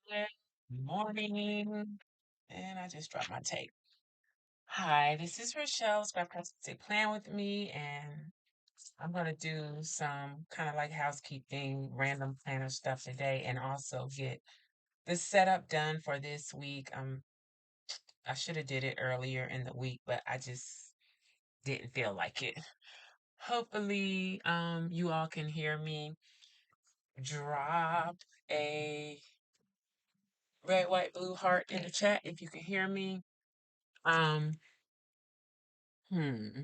Good morning. And I just dropped my tape. Hi, this is Rochelle, Scrapcraftastic. Plan with me, and I'm going to do some kind of like housekeeping, random planner stuff today, and also get the setup done for this week. I should have did it earlier in the week, but I just didn't feel like it. Hopefully, you all can hear me. Drop a red, white, blue heart in the chat if you can hear me. Um, Hmm.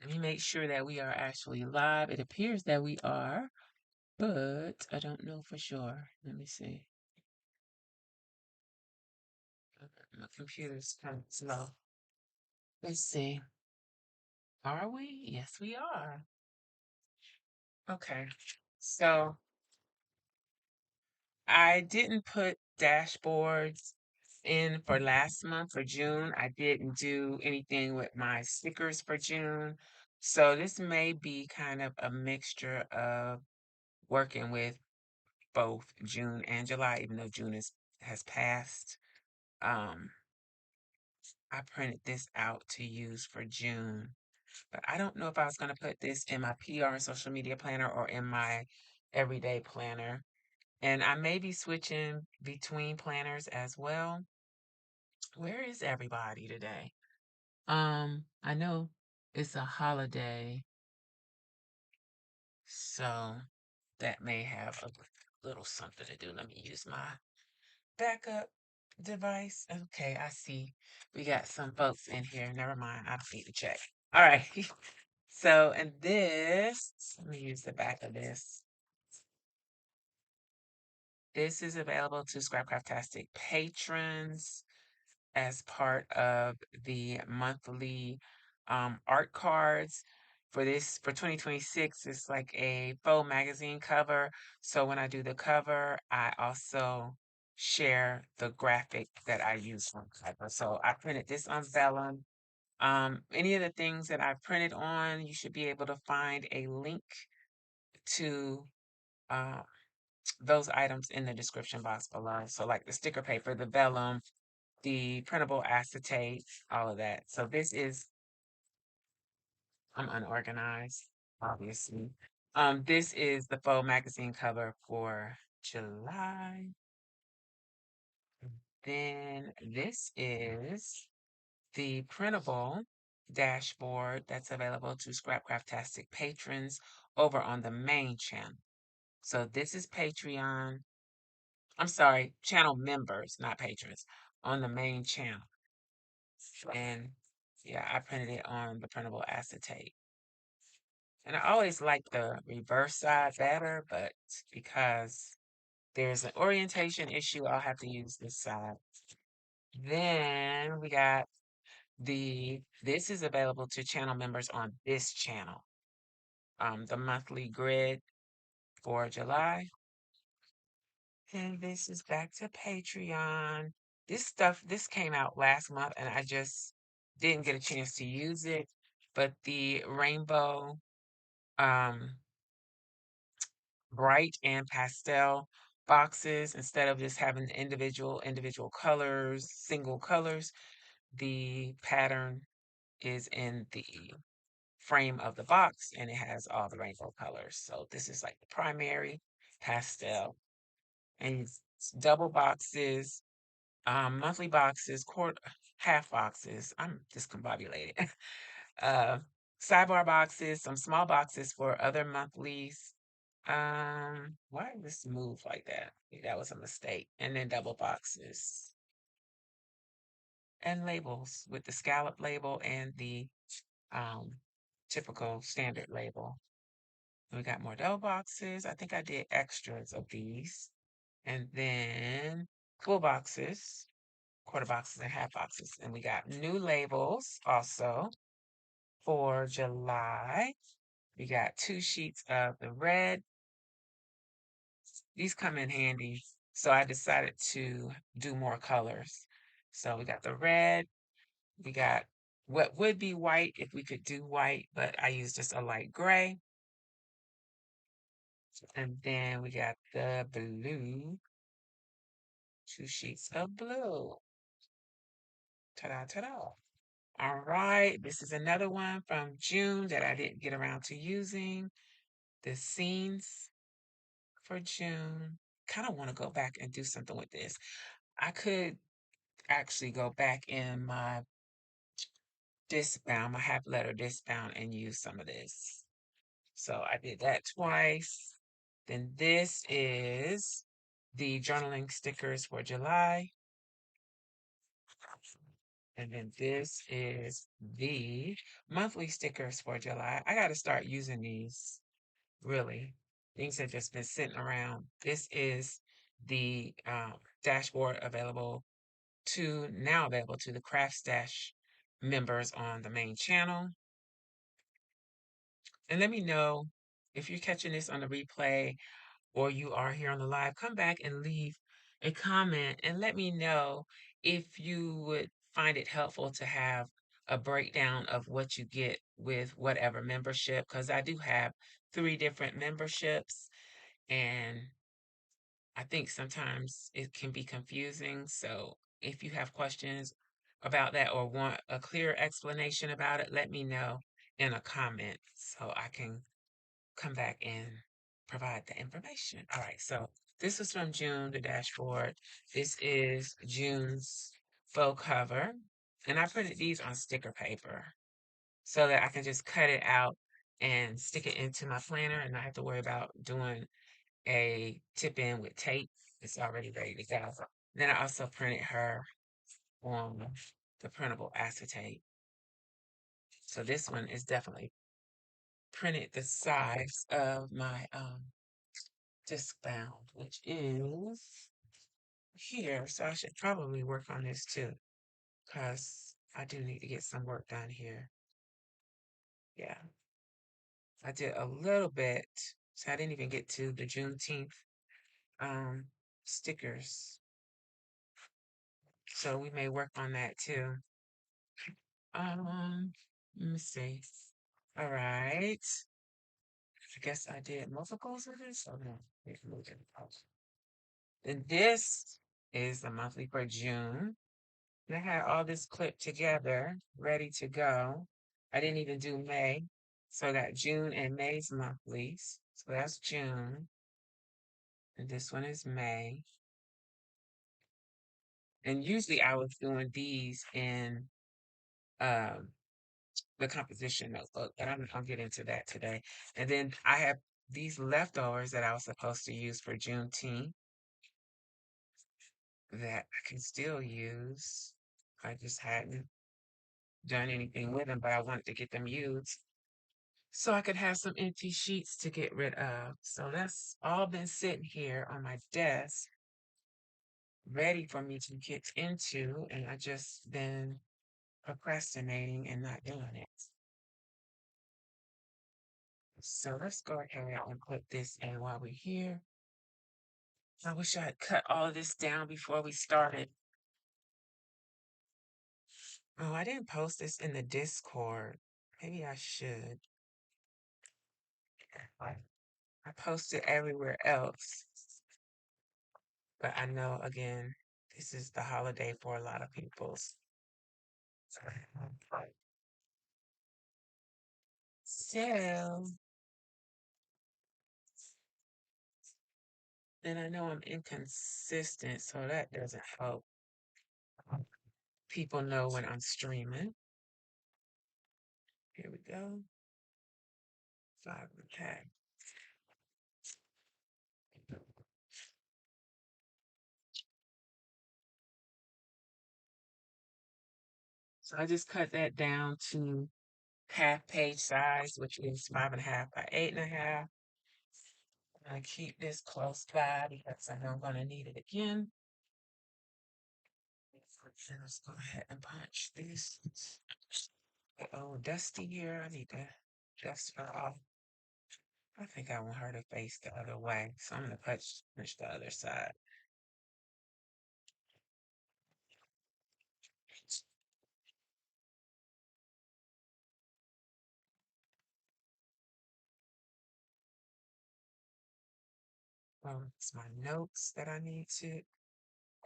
Let me make sure that we are actually live. It appears that we are, but I don't know for sure. Let me see. My computer's kind of slow. Let's see. Are we? Yes, we are. Okay. So I didn't put dashboards in for last month for June. I didn't do anything with my stickers for June. So this may be kind of a mixture of working with both June and July, even though June has passed. Um, I printed this out to use for June, but I don't know if I was going to put this in my PR and social media planner or in my everyday planner. And I may be switching between planners as well. Where is everybody today? I know it's a holiday, so that may have a little something to do. Let me use my backup device. Okay, I see. We got some folks in here. Never mind. I don't need to check. All right. So, and this, let me use the back of this. This is available to Scrapcraftastic patrons as part of the monthly art cards. For 2026, it's like a faux magazine cover. So when I do the cover, I also share the graphic that I use on cover. So I printed this on vellum. Any of the things that I printed on, you should be able to find a link to uh, those items in the description box below. So like the sticker paper, the vellum, the printable acetate, all of that. So this is, I'm unorganized, obviously. This is the faux magazine cover for July. Then this is the printable dashboard that's available to Scrapcraftastic patrons over on the main channel. So this is Patreon. I'm sorry, channel members, not patrons, on the main channel. And yeah, I printed it on the printable acetate. And I always like the reverse side better, but because there's an orientation issue, I'll have to use this side. Then we got this is available to channel members on this channel. The monthly grid for July. And this is back to Patreon. This came out last month and I just didn't get a chance to use it. But the rainbow, um, bright and pastel boxes, instead of just having individual colors, single colors, the pattern is in the frame of the box and it has all the rainbow colors. So this is like the primary pastel, and it's double boxes, monthly boxes, quarter, half boxes. I'm discombobulated. uh, Sidebar boxes, some small boxes for other monthlies. Why did this move like that? That was a mistake. And then double boxes and labels with the scallop label and the um typical standard label. We got more double boxes. I think I did extras of these. And then full boxes, quarter boxes, and half boxes. And we got new labels also for July. We got 2 sheets of the red. These come in handy. So I decided to do more colors. So we got the red. We got what would be white if we could do white, but I used just a light gray. And then we got the blue, 2 sheets of blue. Ta-da, ta-da. All right, this is another one from June that I didn't get around to using. The scenes for June. Kind of want to go back and do something with this. I could actually go back in my discbound, my half letter discbound, and use some of this. So I did that twice. Then this is the journaling stickers for July. And then this is the monthly stickers for July. I got to start using these, really. Things have just been sitting around. This is the dashboard now available to the Craft Stash members on the main channel. And let me know if you're catching this on the replay or you are here on the live, come back and leave a comment and let me know if you would find it helpful to have a breakdown of what you get with whatever membership, because I do have 3 different memberships and I think sometimes it can be confusing. So if you have questions about that or want a clear explanation about it, let me know in a comment so I can come back and provide the information. All right, so this is from June, the dashboard. This is June's faux cover. And I printed these on sticker paper so that I can just cut it out and stick it into my planner and not have to worry about doing a tip in with tape. It's already ready to go. Then I also printed her on the printable acetate. So this one is definitely printed the size of my disc bound, which is here. So I should probably work on this too, because I do need to get some work done here. Yeah, I did a little bit, so I didn't even get to the Juneteenth um, stickers. So we may work on that too. Let me see. All right. I guess I did multiples of this. Oh no, then this is the monthly for June. And I had all this clipped together, ready to go. I didn't even do May. So I got June and May's monthlies. So that's June. And this one is May. And usually I was doing these in um, the composition notebook, but I'll get into that today. And then I have these leftovers that I was supposed to use for Juneteenth that I can still use. I just hadn't done anything with them, but I wanted to get them used so I could have some empty sheets to get rid of. So that's all been sitting here on my desk, ready for me to get into, and I just been procrastinating and not doing it. So let's go ahead and put this in while we're here. I wish I had cut all of this down before we started. Oh, I didn't post this in the Discord. Maybe I should. I post it everywhere else. But I know, again, this is the holiday for a lot of people. So, and I know I'm inconsistent, so that doesn't help people know when I'm streaming. Here we go. 5 and So I just cut that down to half page size, which is 5.5 by 8.5. I keep this close by because I know I'm going to need it again. Let's go ahead and punch this. Oh, Dusty here. I need to dust her off. I think I want her to face the other way, so I'm going to punch the other side. It's my notes that I need to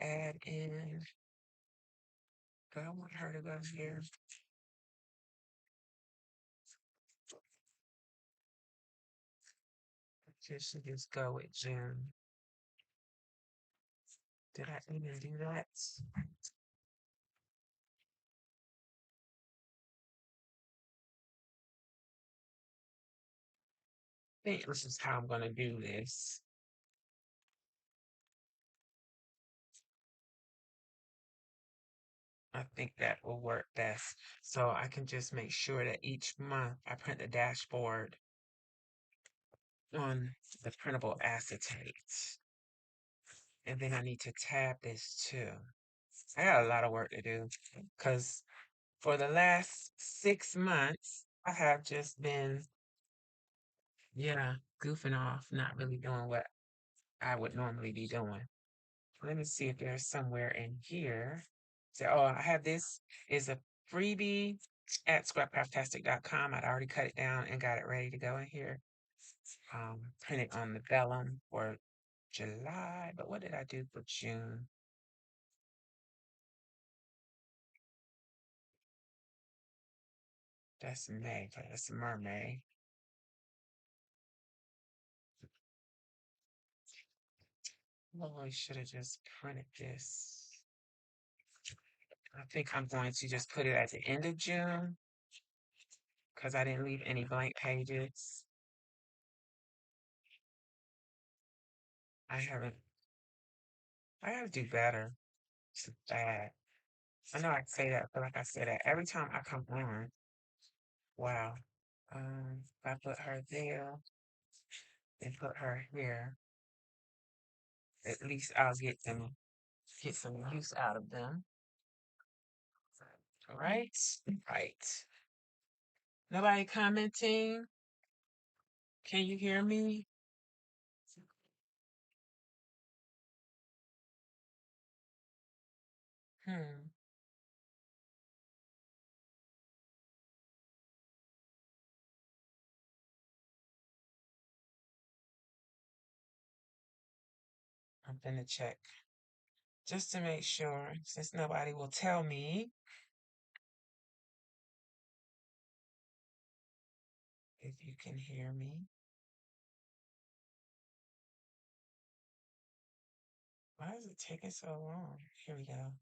add in. Do I want her to go here? Just go with June. Did I even do that? I think this is how I'm going to do this. I think that will work best. So I can just make sure that each month I print the dashboard on the printable acetate. And then I need to tab this too. I got a lot of work to do because for the last 6 months, I have just been, yeah, goofing off, not really doing what I would normally be doing. Let me see if there's somewhere in here. So, oh, I have this is a freebie at scrapcraftastic.com. I'd already cut it down and got it ready to go in here. Print it on the vellum for July, but what did I do for June? That's May, but that's mermaid. Oh, I should have just printed this. I think I'm going to just put it at the end of June because I didn't leave any blank pages. I haven't, I gotta do better. It's bad. I know I say that, but like I said that every time I come on, wow. If I put her there and put her here, at least I'll get some use out of them. All right, right. Nobody commenting? Can you hear me? Hmm. I'm gonna check just to make sure, since nobody will tell me if you can hear me. Why is it taking so long? Here we go.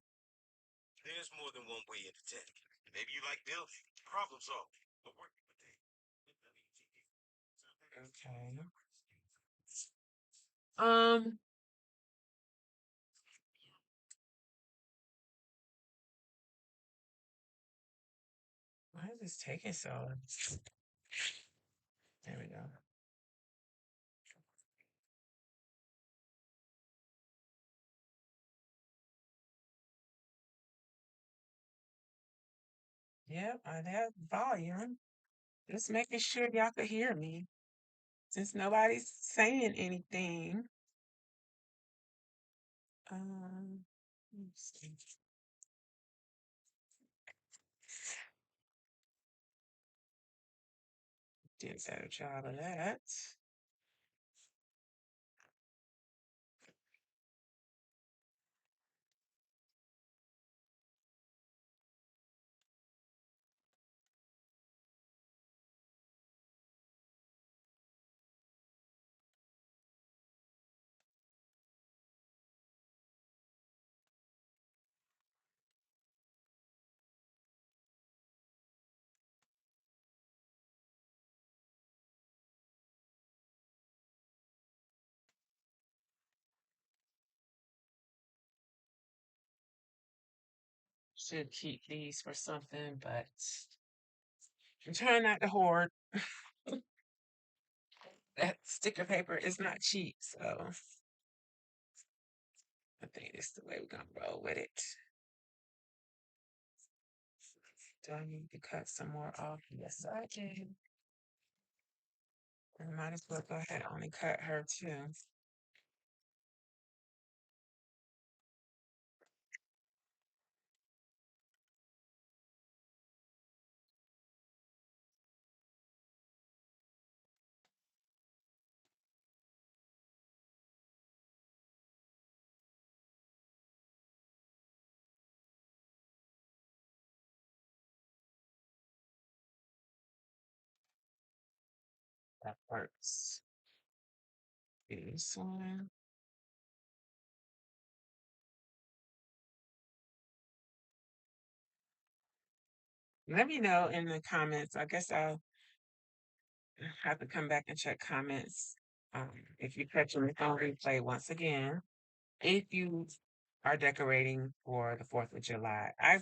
There's more than one way into tech. Maybe you like building, problem solving, or working with data. Okay. Um, why is this taking so long? There we go. Yep, I have volume. Just making sure y'all could hear me. Since nobody's saying anything. Let me see. Did a better job of that. Should keep these for something, but I'm trying not to hoard. That sticker paper is not cheap, so I think it's the way we're gonna roll with it. Do I need to cut some more off? Yes, I do. I might as well go ahead on and cut her too. that works. This one. Let me know in the comments. I guess I'll have to come back and check comments. If you're catching this on replay once again, if you are decorating for the 4th of July, I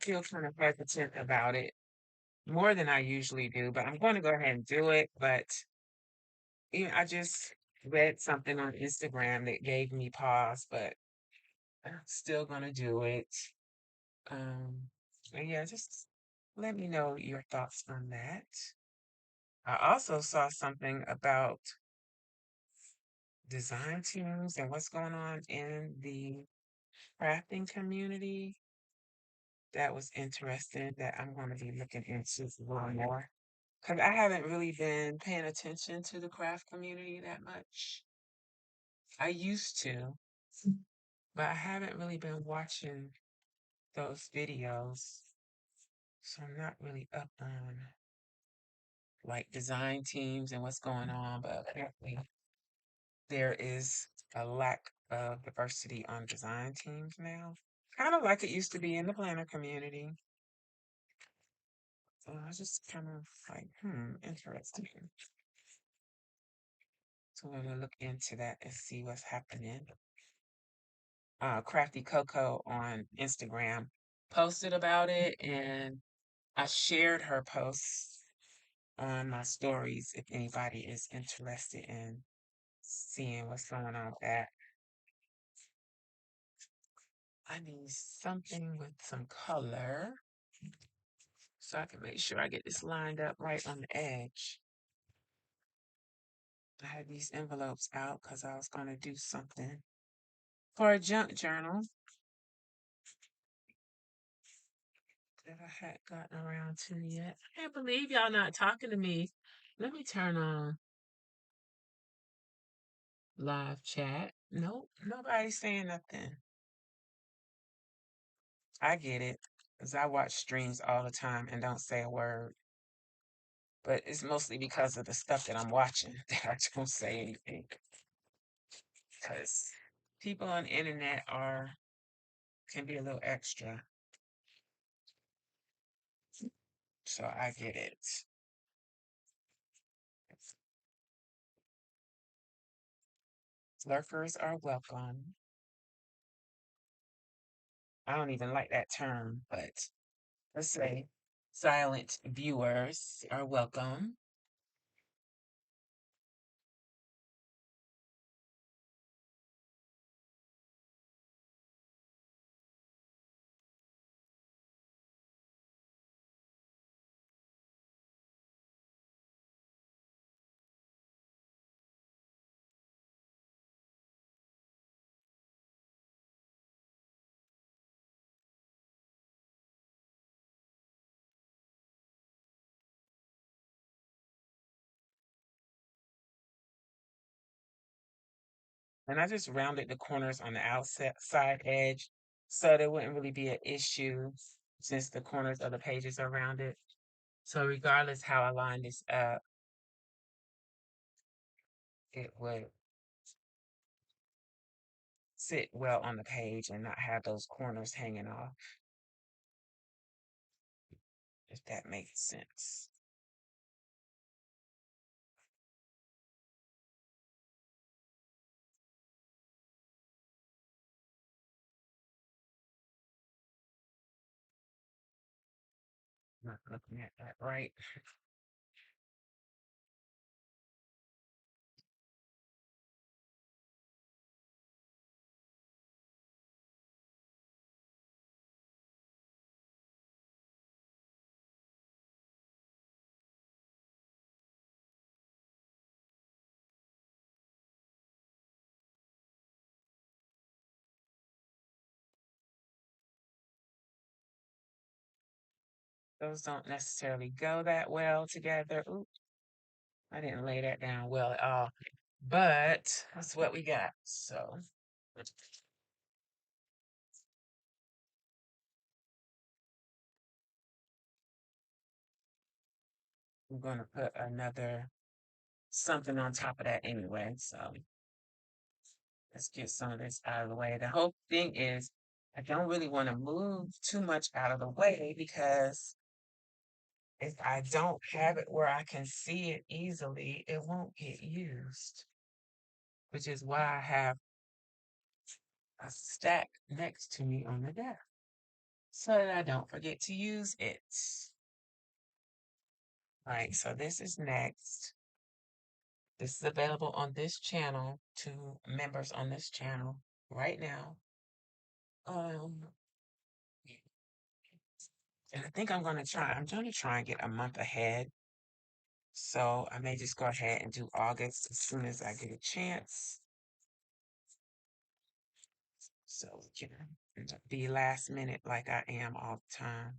feel kind of hesitant about it more than I usually do, but I'm going to go ahead and do it. But I just read something on Instagram that gave me pause, but I'm still going to do it. And yeah, just let me know your thoughts on that. I also saw something about design teams and what's going on in the crafting community. That was interesting that I'm going to be looking into a little more. Because I haven't really been paying attention to the craft community that much. I used to, but I haven't really been watching those videos. So I'm not really up on like design teams and what's going on, but apparently there is a lack of diversity on design teams now. Kind of like it used to be in the planner community. So I was just kind of like, interesting. So we're gonna look into that and see what's happening. Crafty Coco on Instagram posted about it, and I shared her posts on my stories if anybody is interested in seeing what's going on with that. I need something with some color so I can make sure I get this lined up right on the edge. I had these envelopes out because I was going to do something for a junk journal that I hadn't gotten around to yet. I can't believe y'all not talking to me. Let me turn on live chat. Nope, nobody's saying nothing. I get it, because I watch streams all the time and don't say a word. But it's mostly because of the stuff that I'm watching that I don't say anything. Because people on the internet can be a little extra. So I get it. Lurkers are welcome. I don't even like that term, but let's say silent viewers are welcome. And I just rounded the corners on the outside edge so there wouldn't really be an issue since the corners of the pages are rounded. So regardless how I line this up, it would sit well on the page and not have those corners hanging off, if that makes sense. Not looking at that right. Those don't necessarily go that well together. Ooh, I didn't lay that down well at all. But that's what we got. So I'm going to put another something on top of that anyway. So let's get some of this out of the way. The whole thing is I don't really want to move too much out of the way because if I don't have it where I can see it easily, it won't get used, which is why I have a stack next to me on the desk so that I don't forget to use it. All right, so this is next. This is available on this channel to members on this channel right now. Um, and I think I'm going to try and get a month ahead. So I may just go ahead and do August as soon as I get a chance. So we can be last minute like I am all the time.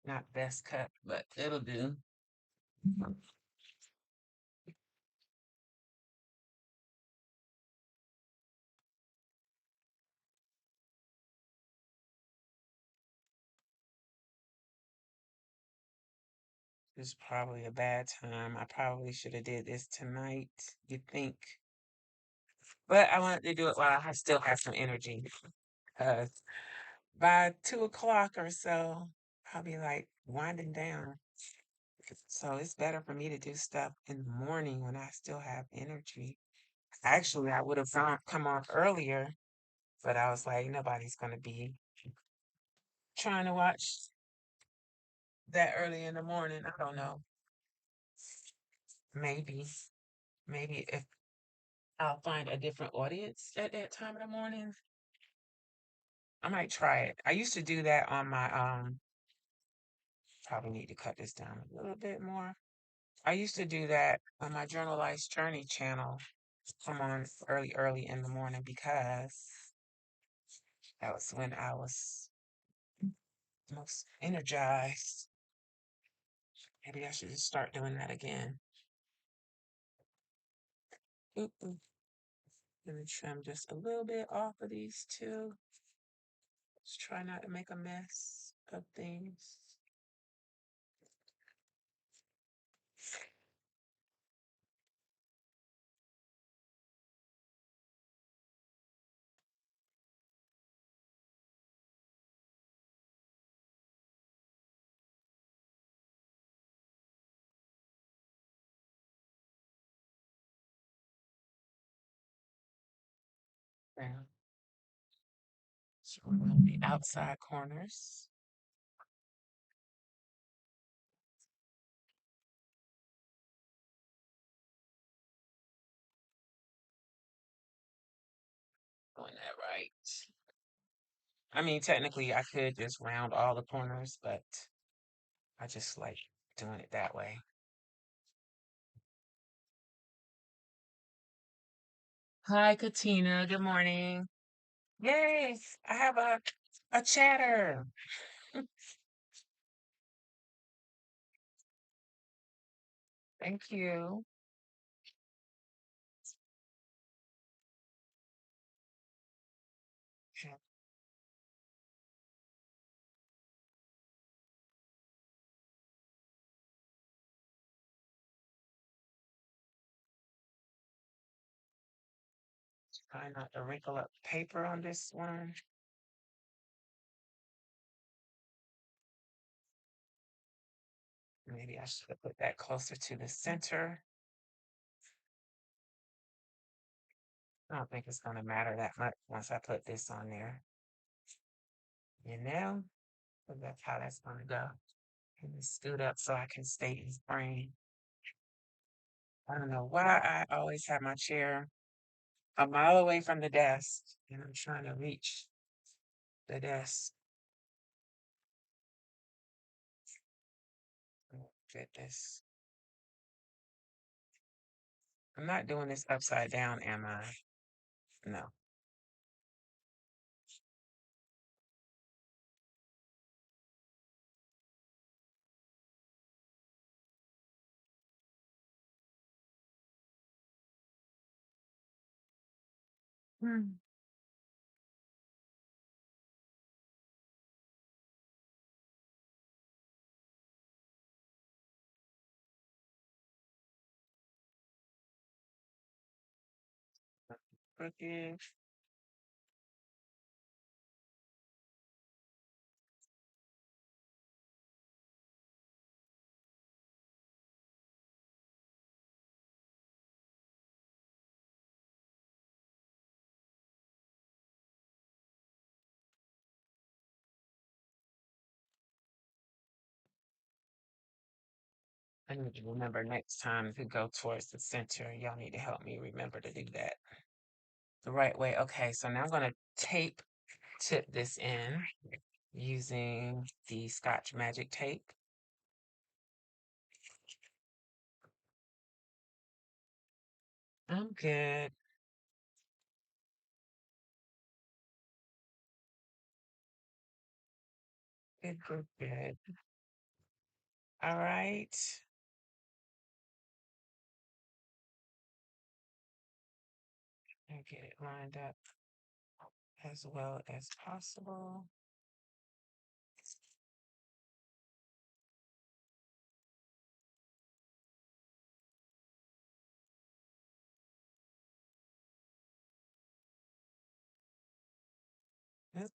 Not best cut, but it'll do. It's probably a bad time. I probably should have did this tonight, you think. But I wanted to do it while I still have some energy. Because by 2 o'clock or so, I'll be like winding down. So it's better for me to do stuff in the morning when I still have energy. Actually, I would have come on earlier, but I was like, nobody's going to be trying to watch that early in the morning. I don't know. Maybe, maybe if I'll find a different audience at that time of the morning, I might try it. I used to do that on my probably need to cut this down a little bit more. I used to do that on my Journalized Journey channel. Come on early in the morning because that was when I was most energized. Maybe I should just start doing that again. Oop, oop. Let me trim just a little bit off of these two. Let's try not to make a mess of things. Now, so around the outside corners. Doing that right. I mean, technically, I could just round all the corners, but I just like doing it that way. Hi, Katina. Good morning. Yay! I have a chatter. Thank you. Try not to wrinkle up paper on this one. Maybe I should have put that closer to the center. I don't think it's going to matter that much once I put this on there. you know? So that's how that's gonna go. And then scoot up so I can stay in frame. I don't know why I always have my chair a mile away from the desk and I'm trying to reach the desk. Oh, goodness. I'm not doing this upside down, am I? No. Hmm. Crooked. I need to remember next time to go towards the center. Y'all need to help me remember to do that the right way. Okay, so now I'm going to tape tip this in using the Scotch Magic tape. I'm good. Good, good, good. All right. And get it lined up as well as possible. Yep.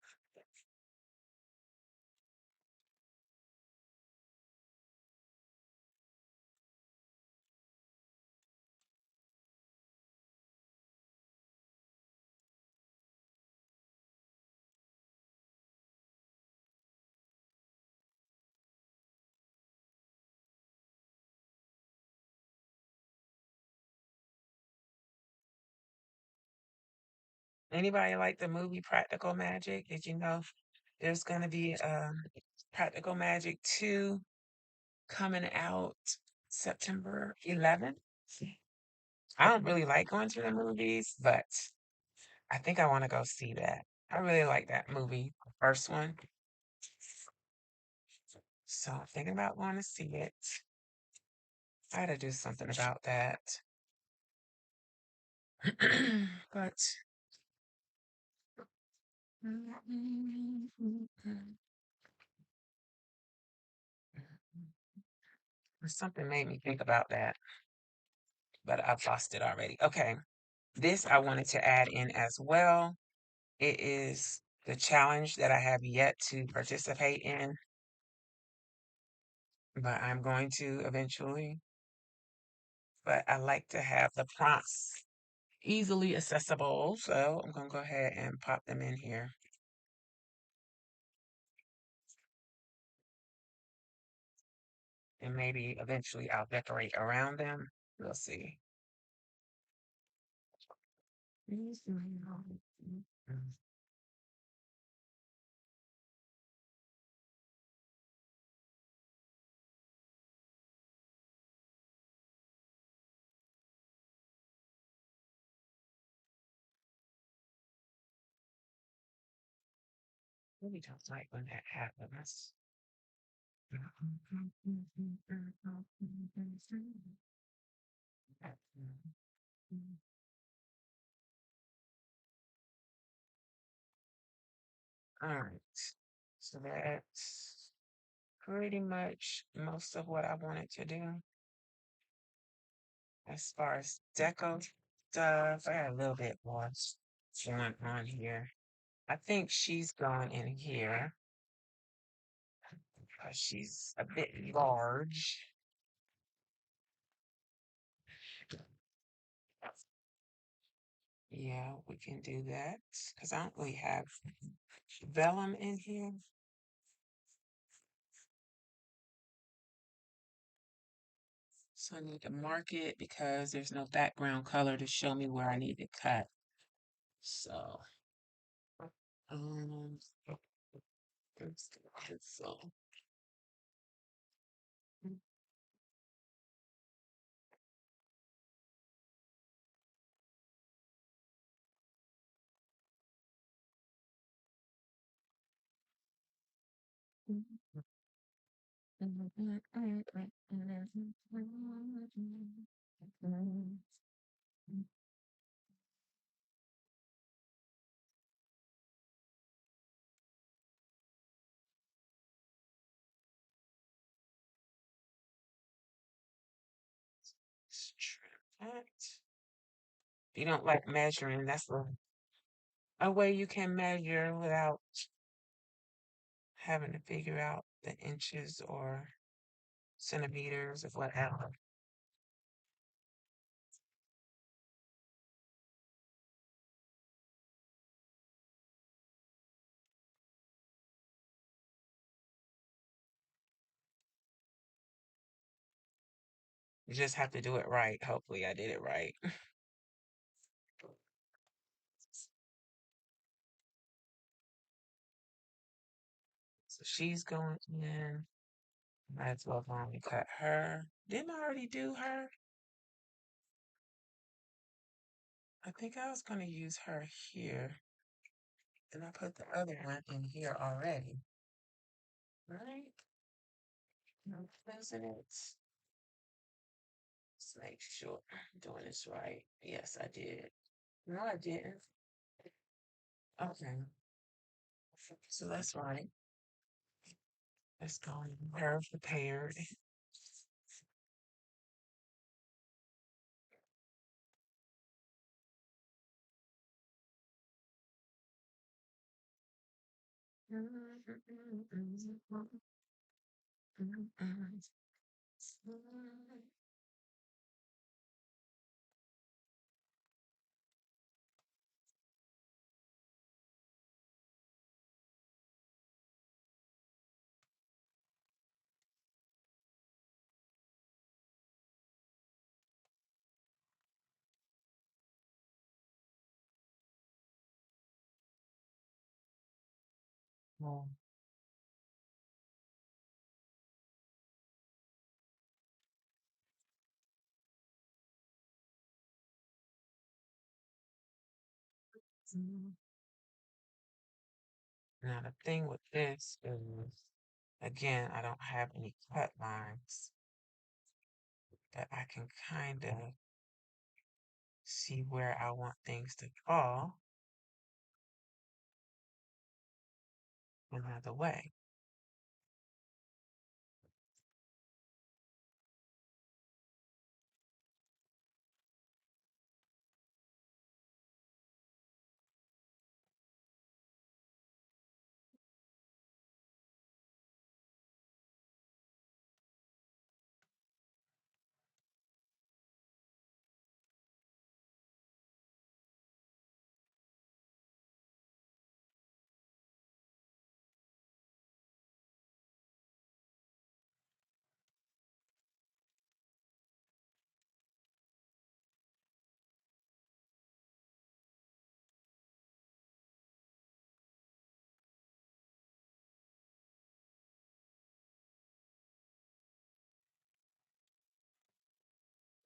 Anybody like the movie Practical Magic? Did you know there's going to be Practical Magic 2 coming out September 11th? I don't really like going to the movies, but I think I want to go see that. I really like that movie, the first one. So I'm thinking about going to see it. I gotta do something about that. But something made me think about that, but I've lost it already. Okay. This I wanted to add in as well. It is the challenge that I have yet to participate in, but I'm going to eventually. But I like to have the prompts easily accessible, so I'm going to go ahead and pop them in here. And maybe eventually I'll decorate around them. We'll see. Really don't like when that happens. All right. So that's pretty much most of what I wanted to do as far as deco stuff. I got a little bit more going on here. I think she's going in here because she's a bit large. Yeah, we can do that because I don't really have vellum in here. So I need to mark it because there's no background color to show me where I need to cut. So, um, let's get a pencil. Strip that. You don't like measuring. That's a way you can measure without having to figure out the inches or centimeters or whatever. You just have to do it right. Hopefully, I did it right. So she's going in. Might as well go on and cut her. Didn't I already do her? I think I was going to use her here. And I put the other one in here already. Right? I'm closing it. Let's make sure I'm doing this right. Yes, I did. No, I didn't. Okay. So that's right. Let's go and her prepared. Now the thing with this is, again, I don't have any cut lines, but I can kind of see where I want things to fall another way.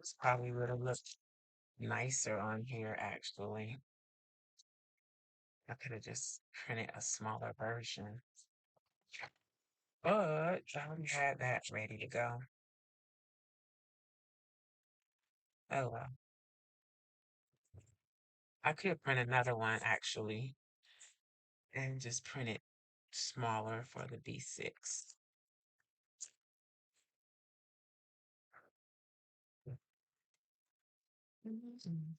This probably would have looked nicer on here, actually. I could have just printed a smaller version. But I already had that ready to go. Oh well. I could print another one, actually, and just print it smaller for the B6. Mhm.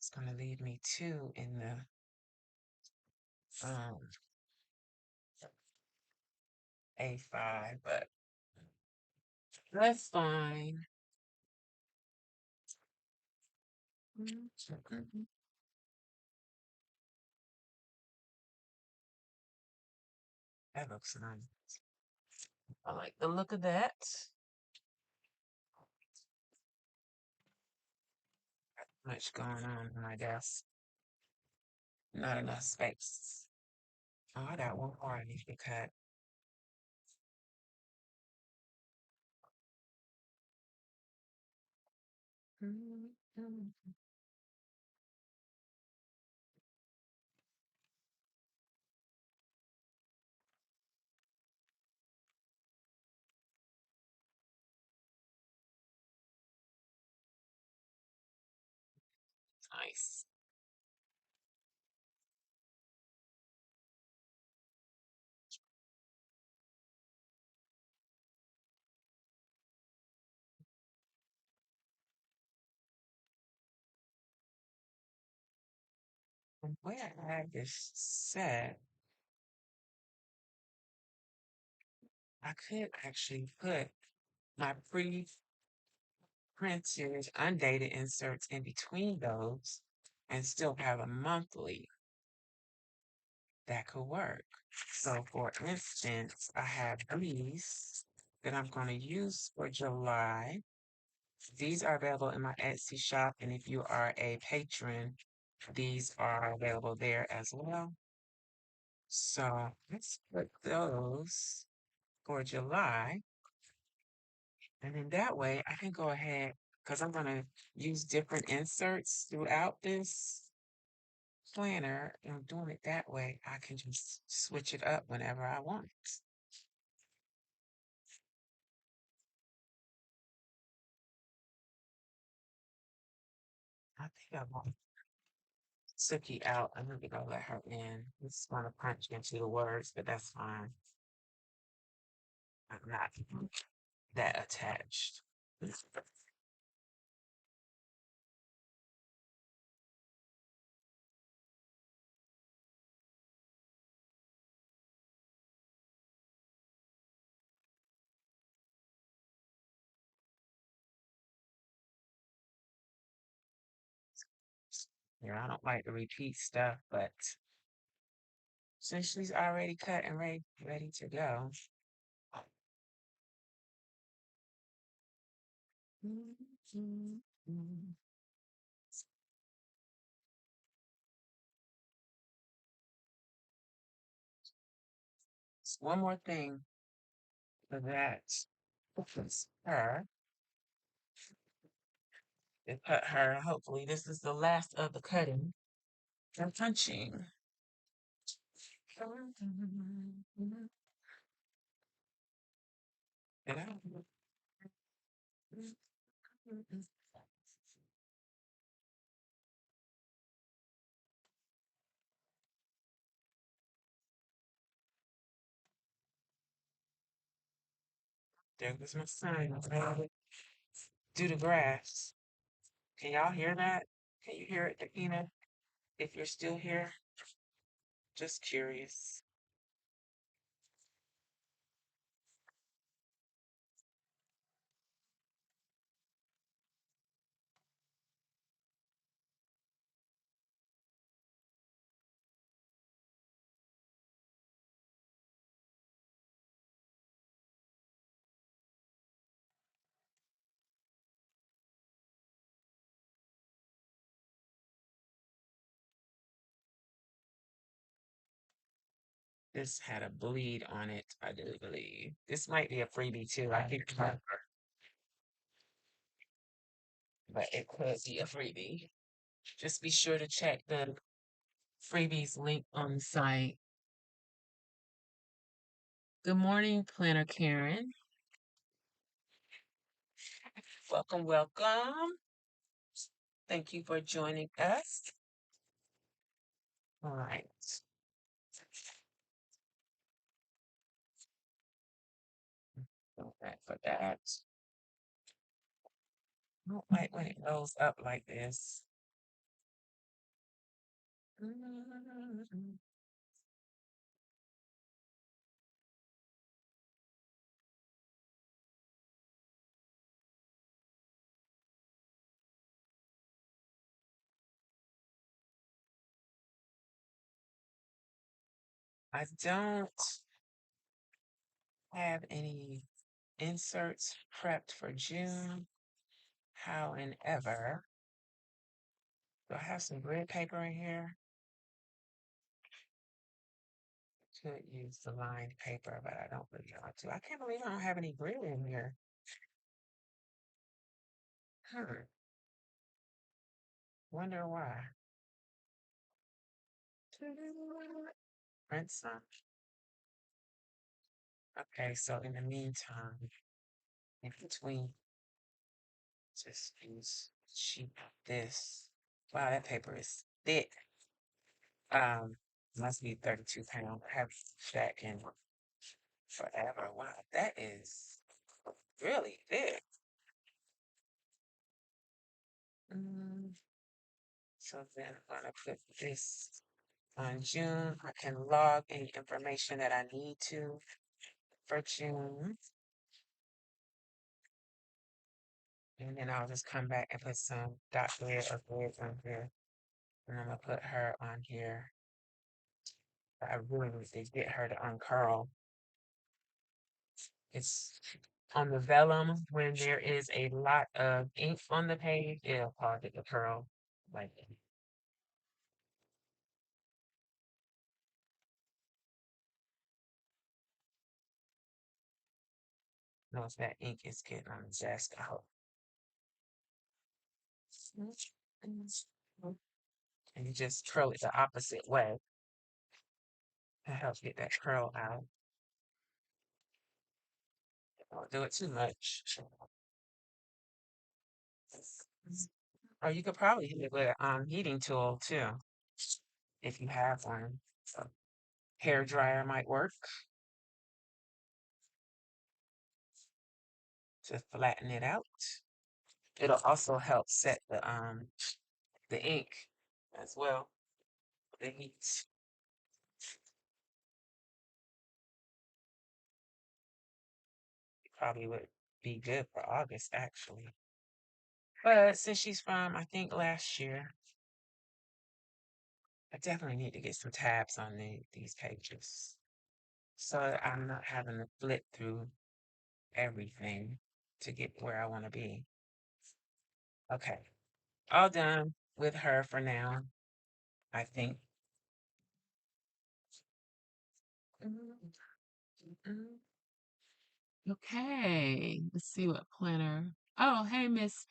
It's going to leave me two in the um, A5, but that's fine. That looks nice. I like the look of that. Much going on my desk. Not enough space. Oh, I got one more I need to cut. Nice. And where I have this set, I could actually put my pre-printed undated inserts in between those and still have a monthly that could work. So for instance, I have these that I'm going to use for July. These are available in my Etsy shop, and if you are a patron, these are available there as well. So let's put those for July. And then that way I can go ahead, because I'm going to use different inserts throughout this planner. And doing it that way, I can just switch it up whenever I want. I think I want Suki out. I'm going to go let her in. It's going to punch into the words, but that's fine. I'm not that attached. Yeah, I don't like to repeat stuff, but since she's already cut and ready to go. One more thing for that. It's her. To cut her. Hopefully, this is the last of the cutting and punching. And there goes my son. Do the grass. Can y'all hear that? Can you hear it, Dakina? If you're still here, just curious. This had a bleed on it, I do believe. This might be a freebie too. I can't remember, but it could be a freebie. Just be sure to check the freebies link on the site. Good morning, Planner Karen. Welcome, welcome. Thank you for joining us. All right. Go back for that. I don't like when it goes up like this. I don't have any inserts prepped for June. However, do I have some grid paper in here? Could use the lined paper, but I don't really want to. I can't believe I don't have any grid in here. Wonder why. Print some. Okay, so in the meantime, in between, just use sheet this. Wow, that paper is thick. Must be 32 pounds. I have that in forever. Wow, that is really thick. Mm, so then I'm gonna put this on June. I can log any information that I need to for June. And then I'll just come back and put some dot grid or grids on here. And I'm gonna put her on here. I really need to get her to uncurl. It's on the vellum when there is a lot of ink on the page, it'll cause it to curl like that. Notice that ink is getting on the desk out. And you just curl it the opposite way to help get that curl out. Don't do it too much. Or you could probably hit it with a heating tool too, if you have one. So hair dryer might work to flatten it out. It'll also help set the ink as well. The heat probably would be good for August actually. But since she's from I think last year, I definitely need to get some tabs on these pages. So I'm not having to flip through everything to get where I want to be. Okay. All done with her for now, I think. Okay, let's see what planner. Oh, hey, Mrs.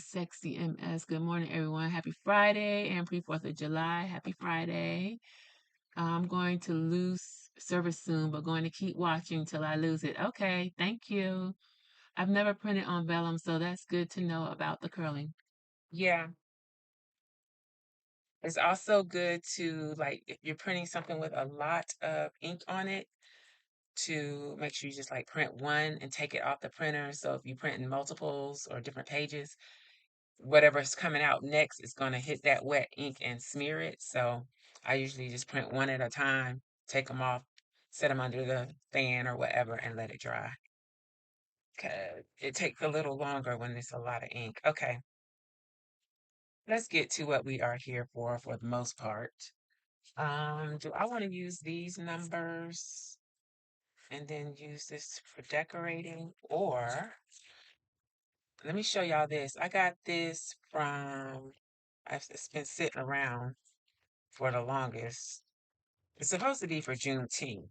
Sexy MS. Good morning, everyone. Happy Friday and pre-4th of July. Happy Friday. I'm going to lose service soon, but going to keep watching till I lose it. Okay, thank you. I've never printed on vellum, so that's good to know about the curling. Yeah. It's also good to, like, if you're printing something with a lot of ink on it, to make sure you just like print one and take it off the printer. So if you print in multiples or different pages, whatever's coming out next is going to hit that wet ink and smear it. So I usually just print one at a time, take them off, set them under the fan or whatever, and let it dry. 'Cause it takes a little longer when there's a lot of ink. Okay, let's get to what we are here for the most part. Do I want to use these numbers and then use this for decorating, or let me show y'all this. I got this from, it's been sitting around for the longest. It's supposed to be for Juneteenth.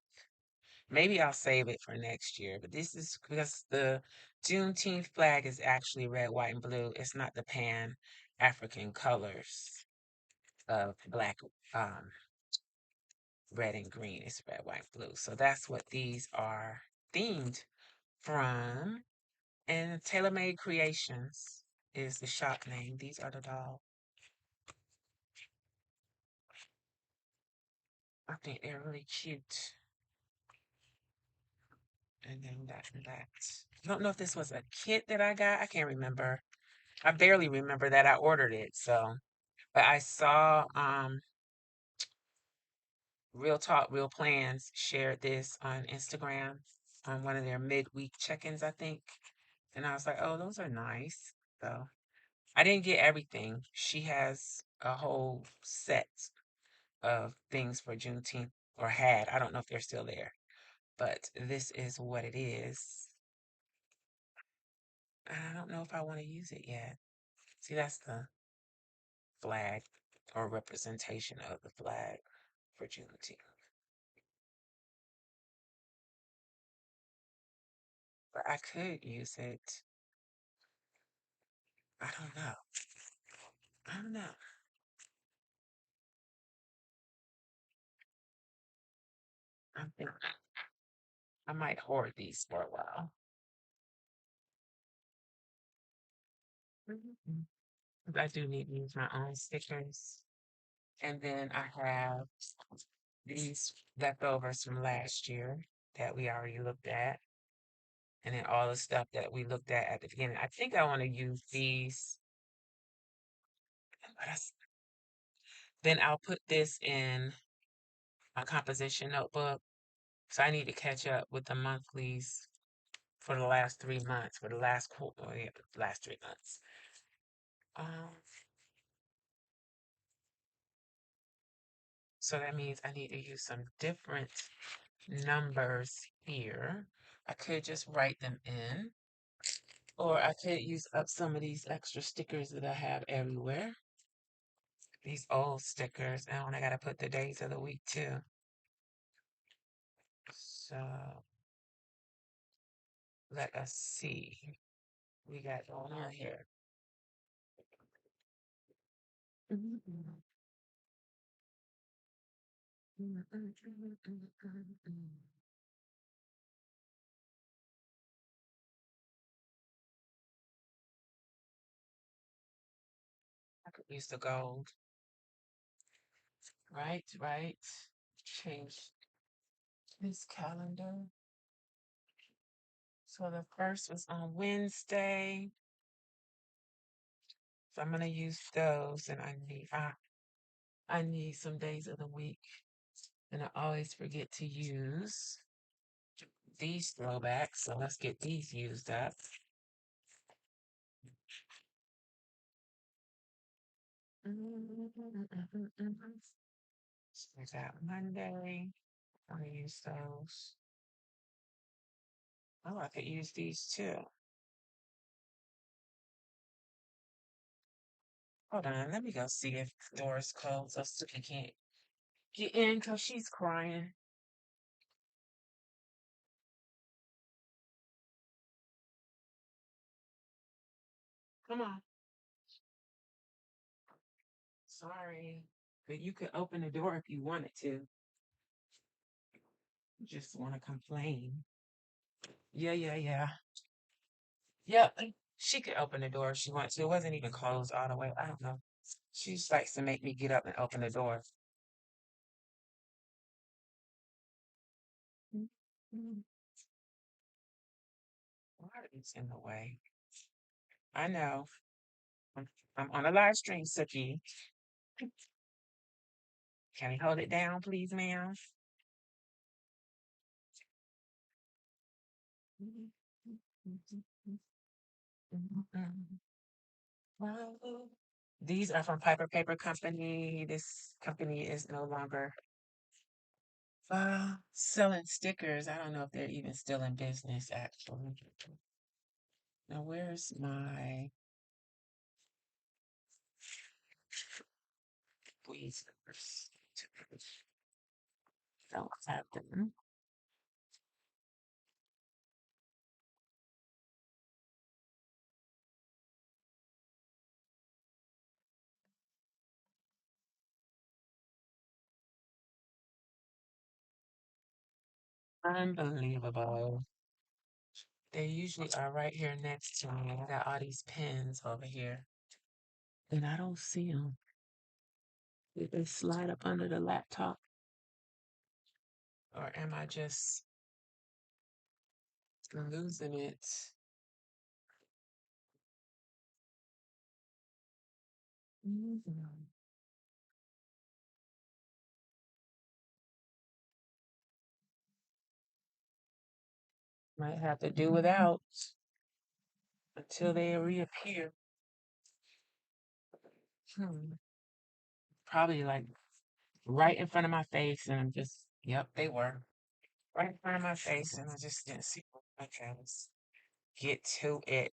Maybe I'll save it for next year, but this is because the Juneteenth flag is actually red, white, and blue. It's not the Pan African colors of black, um, red, and green. It's red, white, blue. So that's what these are themed from. And Tailor Made Creations is the shop name. These are the dolls. I think they're really cute. And then that and that. I don't know if this was a kit that I got. I can't remember. I barely remember that I ordered it. So But I saw Real Talk, Real Plans shared this on Instagram on one of their midweek check-ins, I think. And I was like, oh, those are nice. So I didn't get everything. She has a whole set of things for Juneteenth, or had. I don't know if they're still there, but this is what it is. I don't know if I want to use it yet. See, that's the flag or representation of the flag for Juneteenth. But I could use it. I don't know. I don't know. I think I might hoard these for a while. Mhm. I do need to use my own stickers. And then I have these leftovers from last year that we already looked at. And then all the stuff that we looked at the beginning. I think I want to use these. But then I'll put this in my composition notebook. So I need to catch up with the monthlies for the last 3 months, for the last quarter, oh, yeah, last 3 months. Um, so that means I need to use some different numbers here. I could just write them in, or I could use up some of these extra stickers that I have everywhere. These old stickers, and I gotta put the days of the week too. So let us see. We got going on here. I could use the gold. Right, right. Change this calendar. So the first was on Wednesday. So I'm gonna use those, and I need some days of the week, and I always forget to use these throwbacks. So let's get these used up. So there's that Monday. I'm gonna use those. Oh, I could use these too. Hold on, let me go see if the door is closed so Suki can't get in because she's crying. Come on. Sorry. But you could open the door if you wanted to. You just want to complain. Yeah, yeah, yeah. Yep. She could open the door if she wants to. It wasn't even closed all the way. I don't know. She just likes to make me get up and open the door. Why is in the way? I know. I'm on a live stream, Suki. Can you hold it down, please, ma'am? These are from Piper Paper Company. This company is no longer selling stickers. I don't know if they're even still in business, actually. Now, where's my tweezers? Don't have them. Unbelievable. They usually are right here next to me. I got all these pens over here, and I don't see them. Did they slide up under the laptop? Or am I just losing it? Might have to do without until they reappear. Hmm. Probably like right in front of my face, and I'm just, yep, they were right in front of my face, and I just didn't see them. Okay, let's get to it.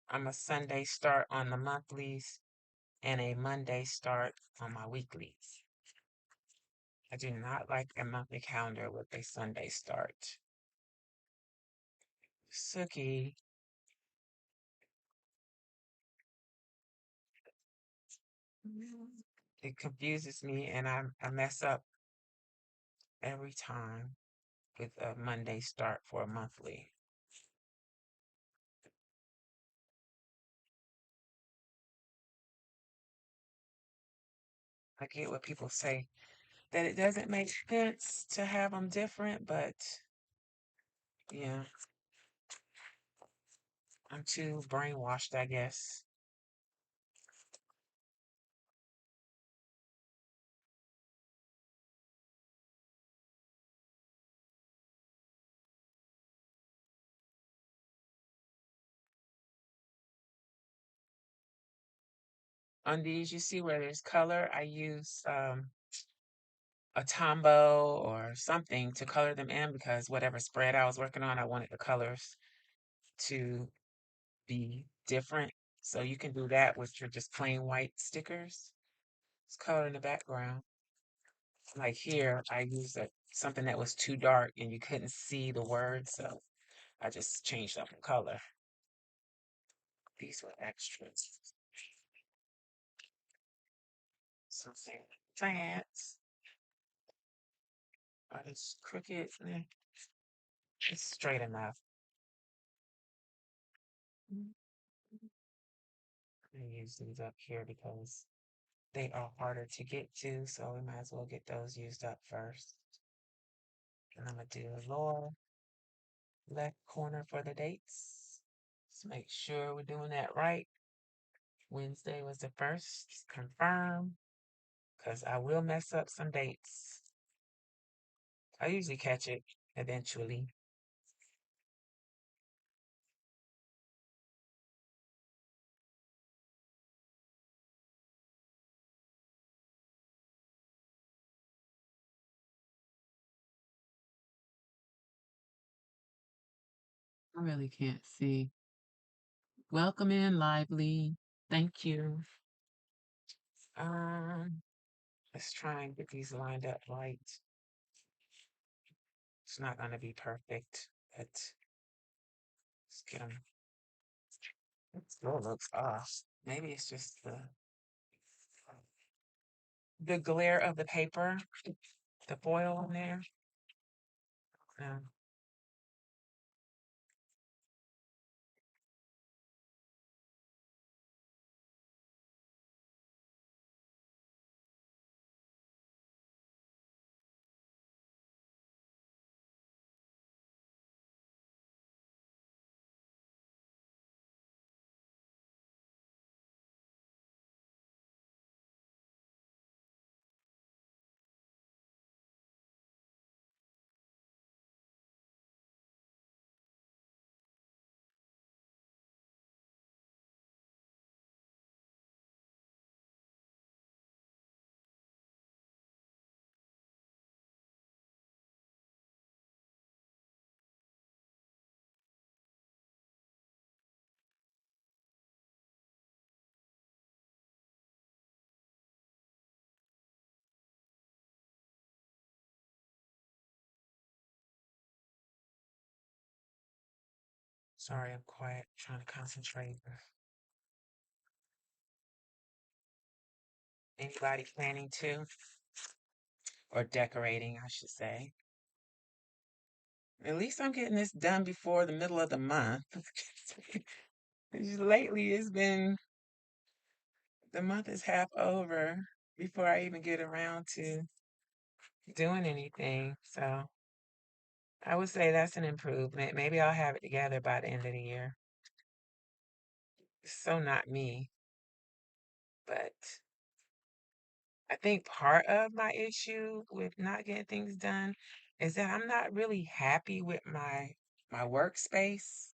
I'm a Sunday start on the monthlies and a Monday start on my weeklies. I do not like a monthly calendar with a Sunday start. Suki. It confuses me, and I mess up every time with a Monday start for a monthly. I get what people say, that it doesn't make sense to have them different, but yeah, I'm too brainwashed, I guess. On these, you see where there's color, I use a Tombow or something to color them in because whatever spread I was working on, I wanted the colors to be different. So you can do that with your just plain white stickers. Just color in the background. Like here, I used something that was too dark and you couldn't see the words, so I just changed up the color. These were extras. Something plants. Are this crooked? It's straight enough. I use these up here because they are harder to get to, so we might as well get those used up first. And I'm gonna do a lower left corner for the dates. Let's make sure we're doing that right. Wednesday was the first. Confirm, because I will mess up some dates. I usually catch it eventually. I really can't see. Welcome in, Lively. Thank you. Um, let's try and get these lined up right. It's not gonna be perfect, but let's get them. It still looks off. Maybe it's just the glare of the paper, the foil in there. Um, Sorry, I'm quiet, trying to concentrate. Anybody planning to, or decorating, I should say. At least I'm getting this done before the middle of the month. Lately, it's been the month is half over before I even get around to doing anything. So I would say that's an improvement. Maybe I'll have it together by the end of the year. It's so not me, but I think part of my issue with not getting things done is that I'm not really happy with my workspace.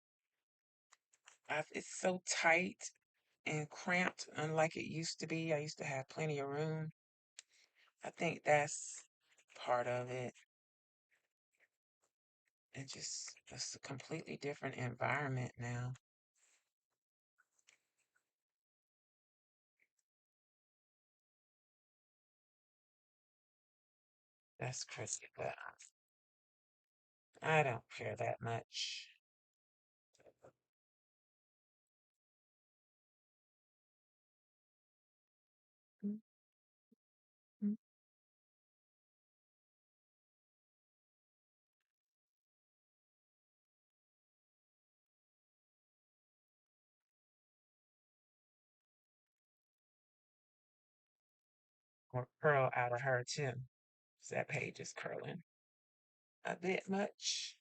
It's so tight and cramped, unlike it used to be. I used to have plenty of room. I think that's part of it. It's a completely different environment now. That's crazy, but I don't care that much. Mm, mm. Or curl out of her too. 'Cause that page is curling a bit much.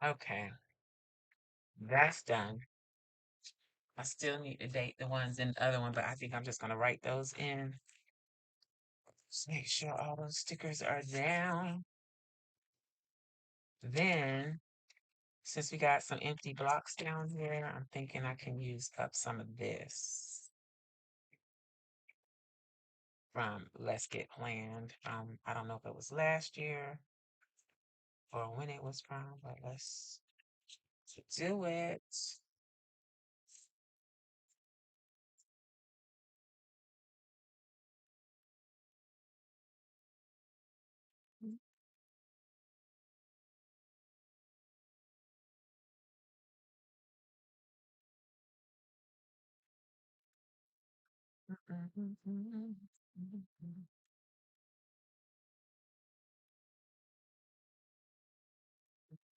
Okay, that's done. I still need to date the ones in the other one, but I think I'm just gonna write those in. Just make sure all those stickers are down. Then, since we got some empty blocks down here, I'm thinking I can use up some of this from Let's Get Planned. I don't know if it was last year or when it was from, but let's do it.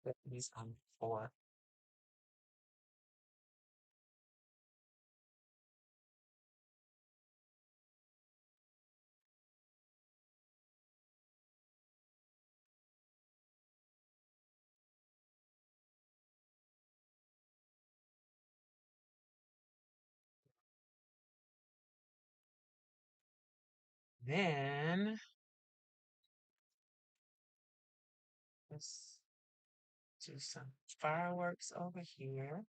Put these on 4. Then let's do some fireworks over here.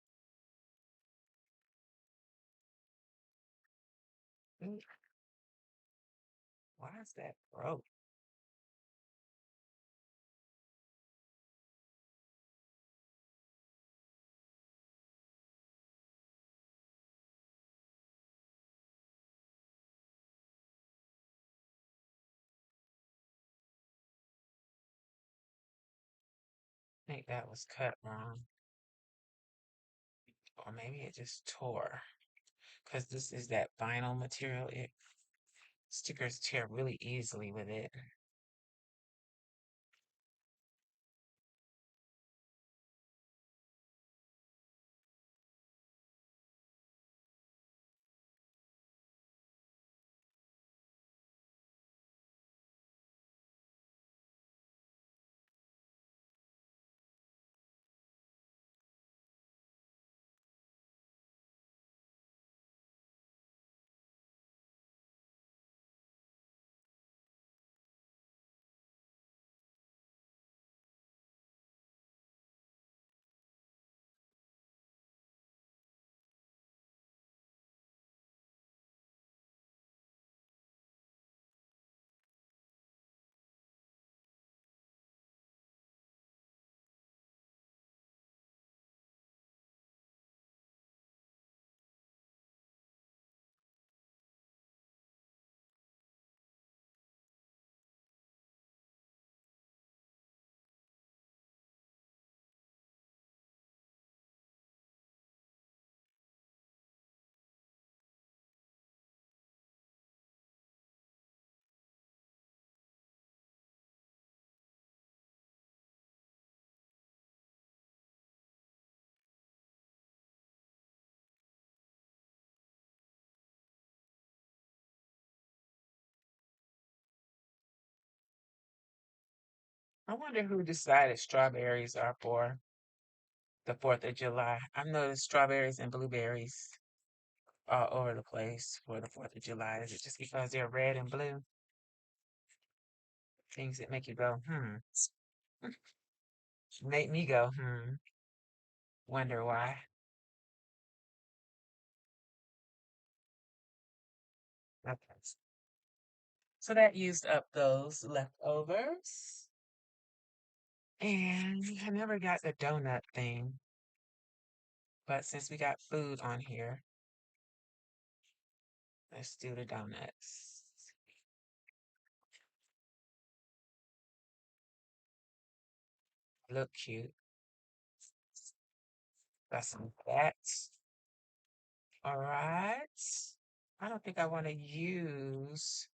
Ooh, why is that broke? I think that was cut wrong. Or maybe it just tore. Because this is that vinyl material. Stickers tear really easily with it. I wonder who decided strawberries are for the 4th of July. I've noticed strawberries and blueberries all over the place for the 4th of July. Is it just because they're red and blue? Things that make you go, make me go, wonder why. Okay. So that used up those leftovers. And I never got the donut thing. But since we got food on here, let's do the donuts. Look cute. Got some of that. All right. I don't think I want to use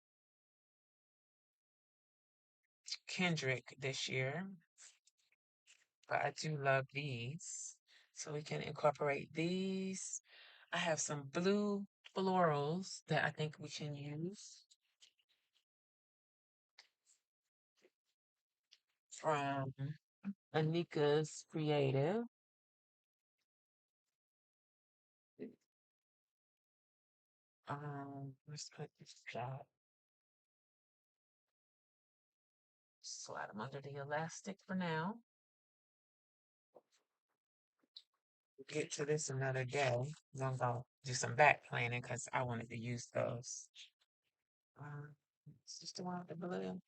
Kendrick this year, but I do love these. So we can incorporate these. I have some blue florals that I think we can use from Anika's Creative. Let's put this shot. Slide them under the elastic for now. We'll get to this another day. I'm gonna do some back planning because I wanted to use those. Is this the one with the blue?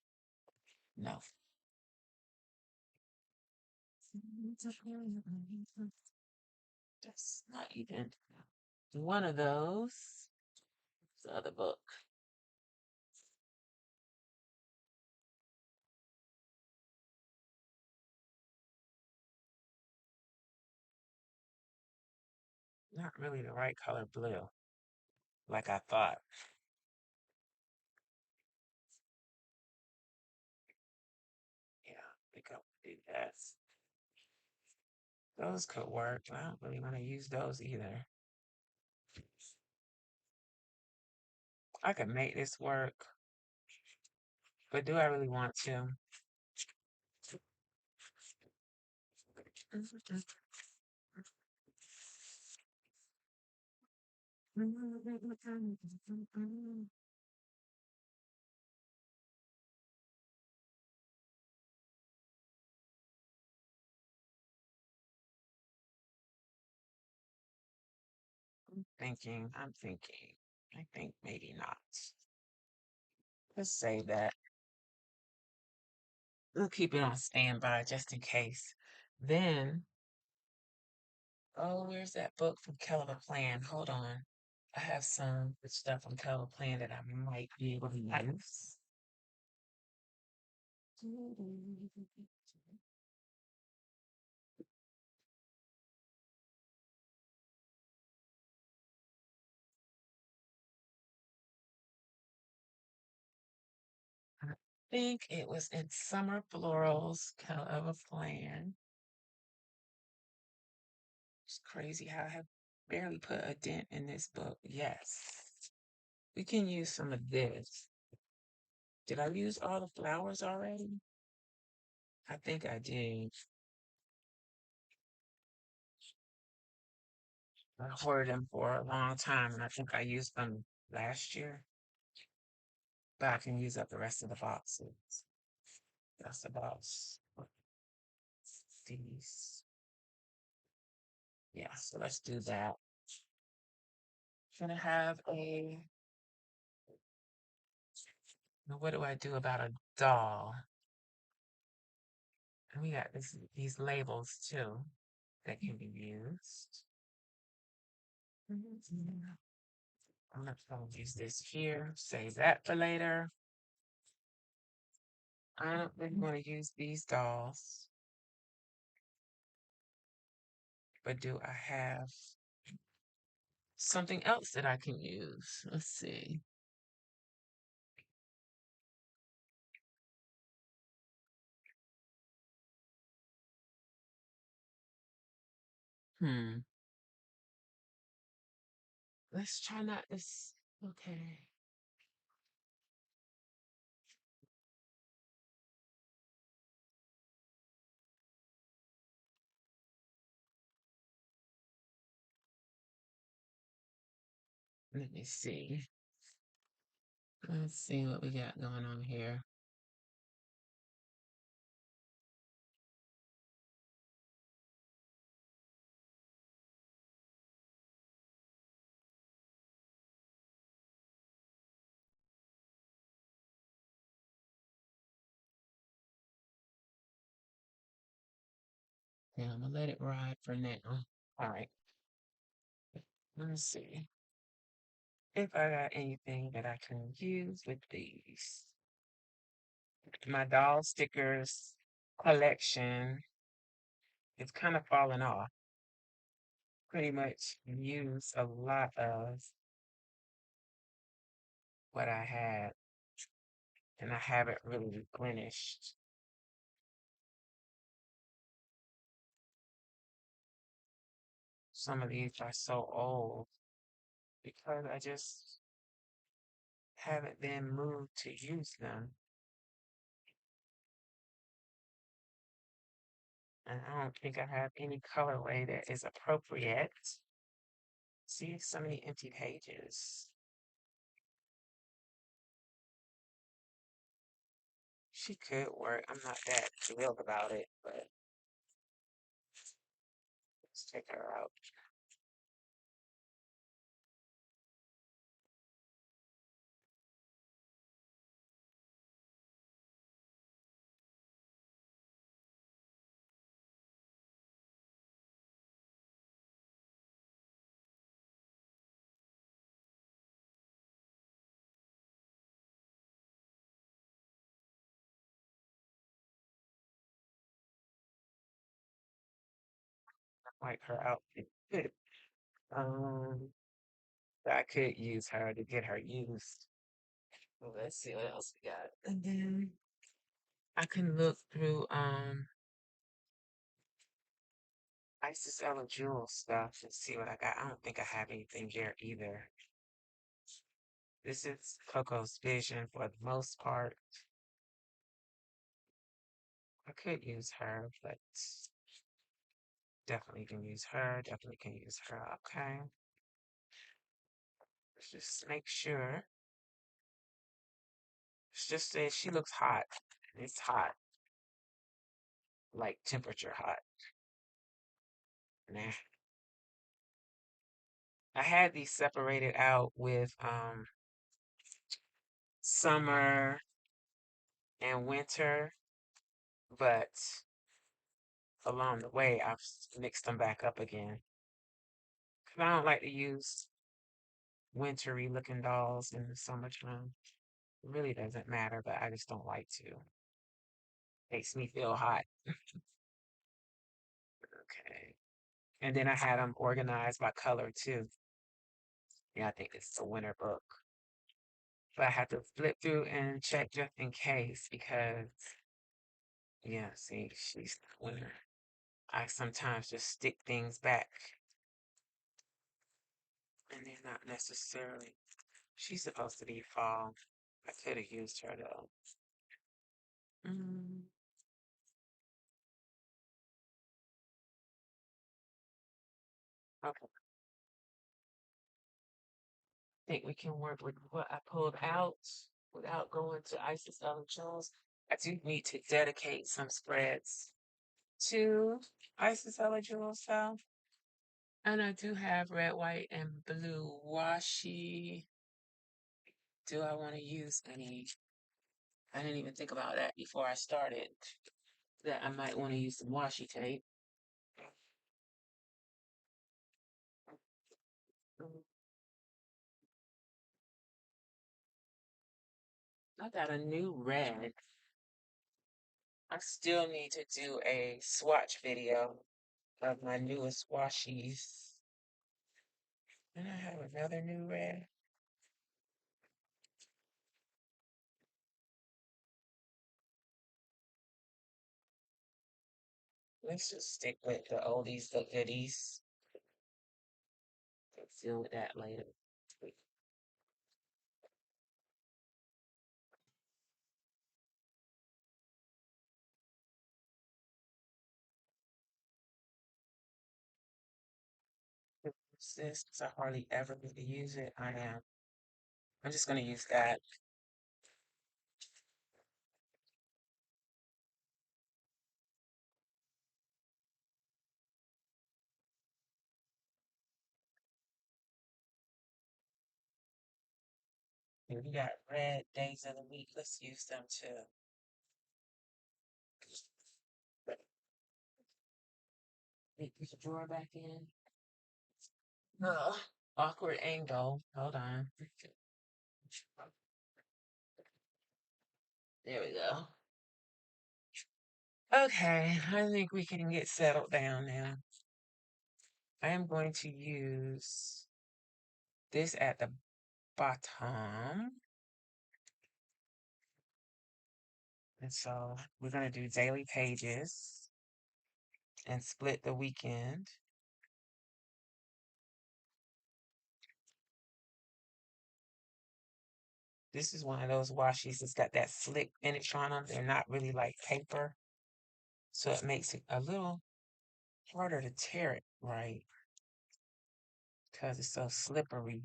No. That's not even one of those. The other book. Not really the right color blue, like I thought. Yeah, I think I'll do that. Those could work. I don't really want to use those either. I could make this work, but do I really want to? I'm thinking. I think maybe not. Let's say that. We'll keep it on standby just in case. Then, oh, where's that book from Caliber Plan? Hold on. I have some good stuff from Caliber Plan that I might be able to use. I think it was in Summer Florals, Caliber Plan. It's crazy how I have barely put a dent in this book. Yes. We can use some of this. Did I use all the flowers already? I think I did. I hoarded them for a long time, and I think I used them last year. But I can use up the rest of the boxes. That's about these. Yeah, so let's do that. Gonna have a. Now what do I do about a doll? And we got these labels too that can be used. I'm not gonna use this here. Save that for later. I don't really want to use these dolls, but do I have something else that I can use? Let's see. Hmm. Let's try not this. Okay. Let me see. Let's see what we got going on here. Yeah, I'm gonna let it ride for now. All right. Let's see if I got anything that I can use with these. My doll stickers collection is kind of falling off. Pretty much used a lot of what I had, and I haven't really replenished. Some of these are so old because I just haven't been moved to use them. And I don't think I have any colorway that is appropriate. See, so many empty pages. She could work. I'm not that thrilled about it, but let's check her out. Like her outfit. um, I could use her to get her used. Well, let's see what else we got. And then I can look through Isis Ella Jewel stuff and see what I got. I don't think I have anything there either. This is Coco's vision for the most part. I could use her, but definitely can use her. Definitely can use her. Okay. Let's just make sure. It's just that she looks hot. It's hot. Like temperature hot. Nah. I had these separated out with summer and winter, but along the way I've mixed them back up again. 'Cause I don't like to use wintry looking dolls in the summertime. It really doesn't matter, but I just don't like to. Makes me feel hot. Okay. And then I had them organized by color too. Yeah, I think it's a winter book. But I have to flip through and check just in case because, yeah, see, she's not winter. I sometimes just stick things back and they're not necessarily. She's supposed to be fall. I could have used her though. Mm, okay. Think we can work with what I pulled out without going to Isis Ellen Jones. I do need to dedicate some spreads to Isis Ellen Jones style. And I do have red, white, and blue washi. Do I want to use any? I didn't even think about that before I started. That I might want to use some washi tape. I got a new red. I still need to do a swatch video of my newest washies. And I have another new red. Let's just stick with the oldies but goodies. Let's deal with that later. What's this? 'Cause I hardly ever need to use it. I am. I'm just gonna use that. Here we got red days of the week. Let's use them too. Put this drawer back in. No. Awkward angle. Hold on. There we go. Okay, I think we can get settled down now. I am going to use this at the bottom. And so we're going to do daily pages and split the weekend. This is one of those washies that's got that slick finish on them. They're not really like paper. So it makes it a little harder to tear it right because it's so slippery.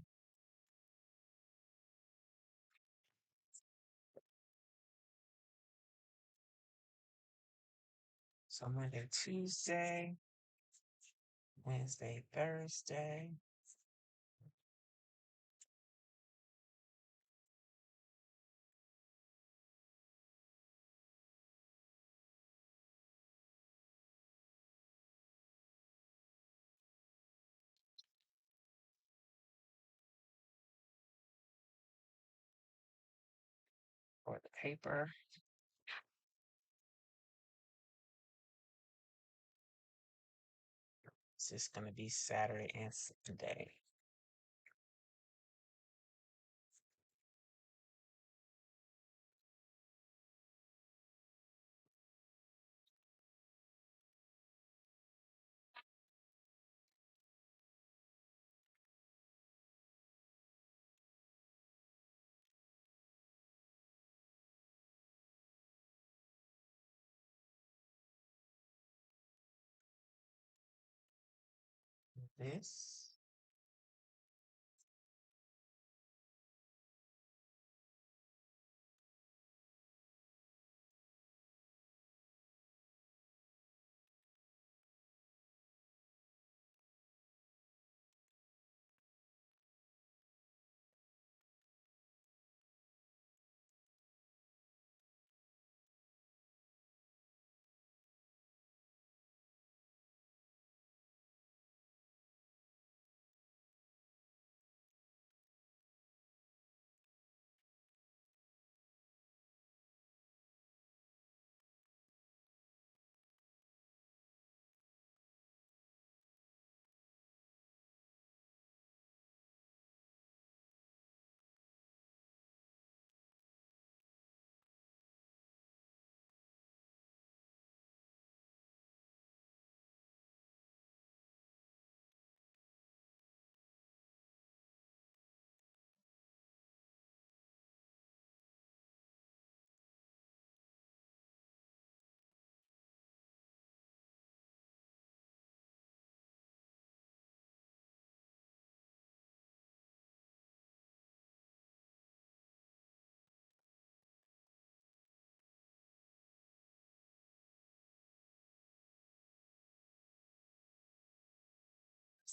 So Monday, Tuesday, Wednesday, Thursday. For the paper. It's just going to be Saturday and Sunday. This.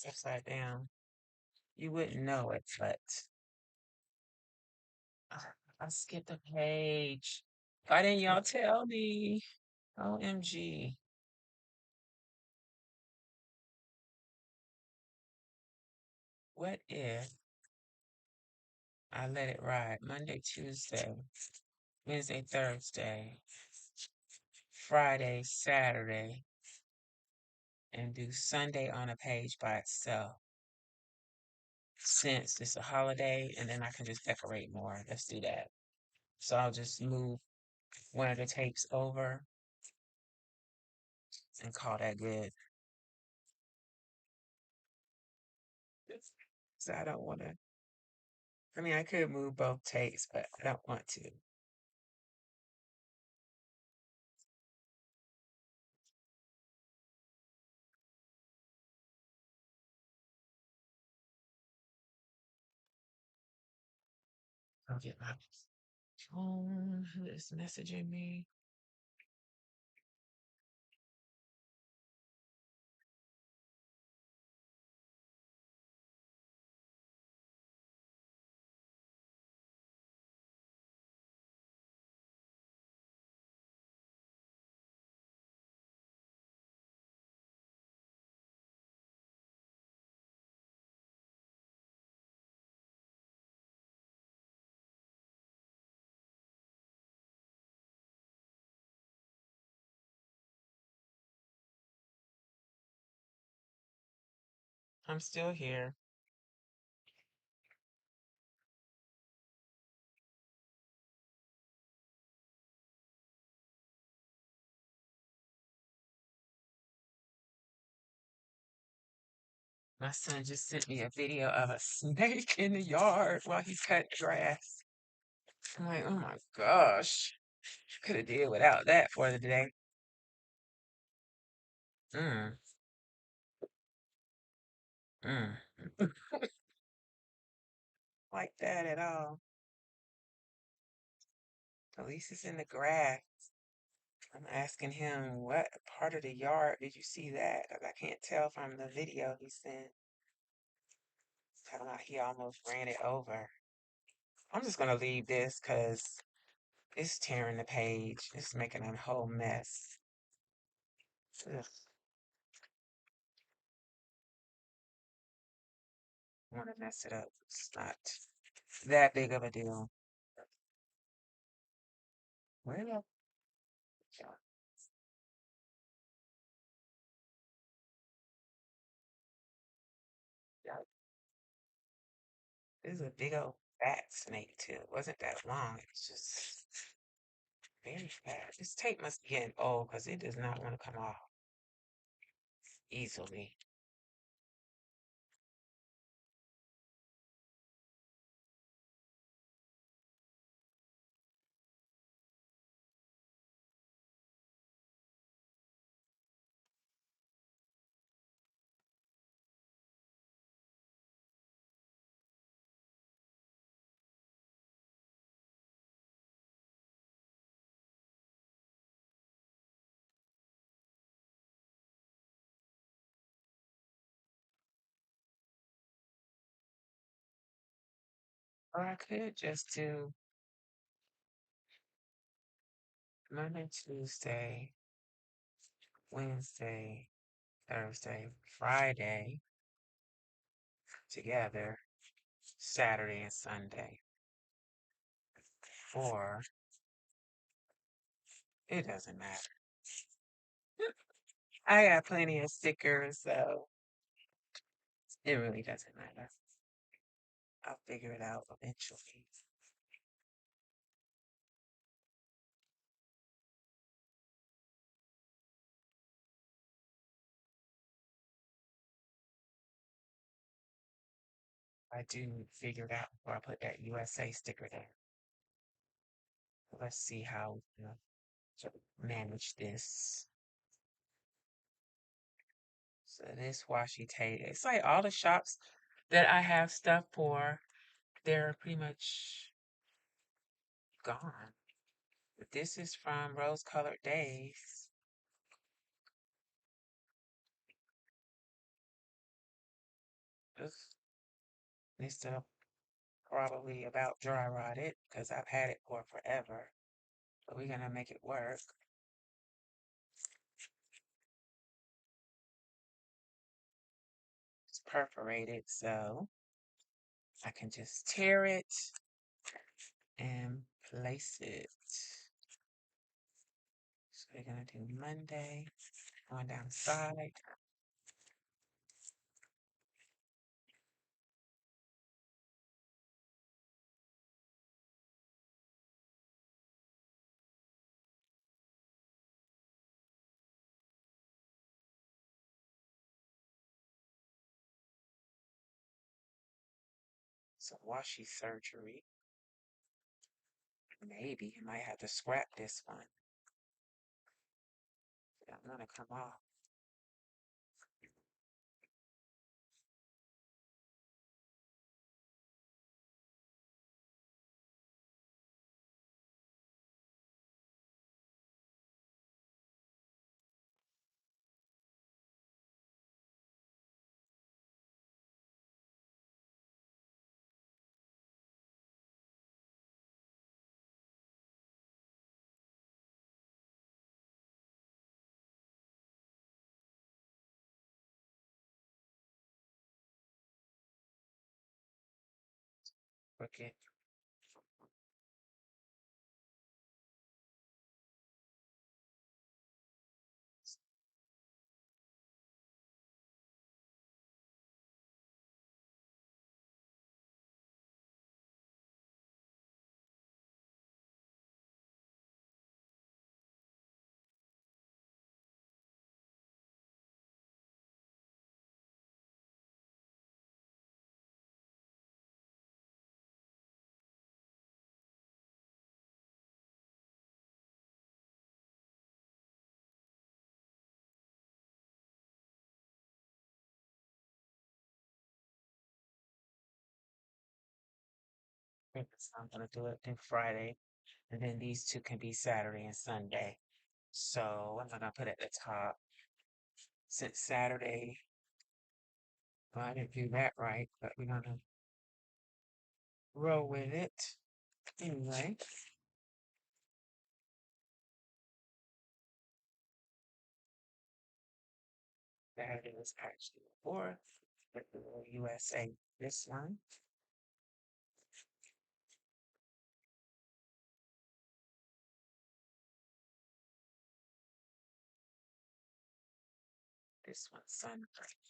It's upside down. You wouldn't know it, but I skipped a page. Why didn't y'all tell me? OMG. What if I let it ride Monday, Tuesday, Wednesday, Thursday, Friday, Saturday, and do Sunday on a page by itself? Since it's a holiday, and then I can just decorate more. Let's do that. So I'll just move one of the tapes over and call that good. So I don't want to. I mean, I could move both tapes, but I don't want to. I'll get my phone. Who is messaging me? I'm still here. My son just sent me a video of a snake in the yard while he cut grass. I'm like, oh my gosh. Could have did without that for the day. Mm, mm. Like that at all. At least it's in the grass. I'm asking him, what part of the yard did you see that? 'Cause I can't tell from the video he sent. Talking about he almost ran it over. I'm just gonna leave this because it's tearing the page. It's making a whole mess. Ugh, I want to mess it up. It's not that big of a deal. Where the yeah, this is a big old fat snake too. It wasn't that long. It's just very fat. This tape must be getting old because it does not want to come off easily. Or I could just do Monday, Tuesday, Wednesday, Thursday, Friday together, Saturday and Sunday. Or it doesn't matter. I got plenty of stickers, so it really doesn't matter. I'll figure it out eventually. I do figure it out before I put that USA sticker there. Let's see how we manage this. So this washi tape, it's like all the shops that I have stuff for, they're pretty much gone. But this is from Rose Colored Days. This needs to probably about dry rot it because I've had it for forever. But we're gonna make it work. It's perforated, so I can just tear it and place it. So we're gonna do Monday, going down the side. So washi surgery. Maybe I might have to scrap this one. I don't want to come off. crooked. I'm gonna do it through Friday, and then these two can be Saturday and Sunday. So I'm gonna put at the top since Saturday. Well, I didn't do that right, but we're gonna roll with it anyway. That is actually the fourth. With the little USA. This one. This one's Sunday.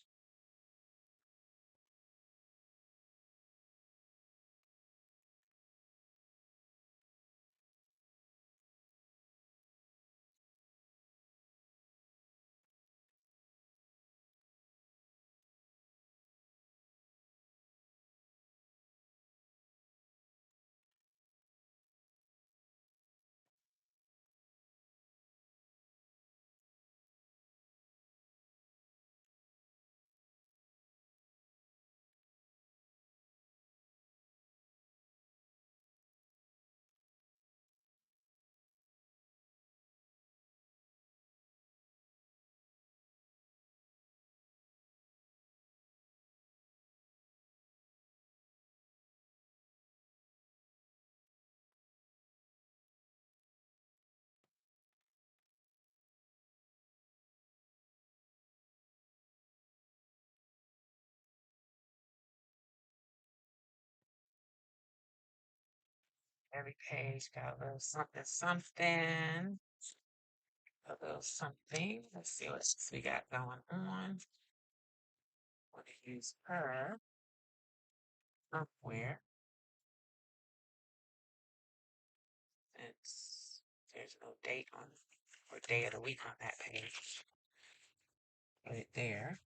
Every page got a little something, something. A little something. Let's see what else we got going on. I'm going to use her somewhere. Since there's no date on or day of the week on that page. Put it there.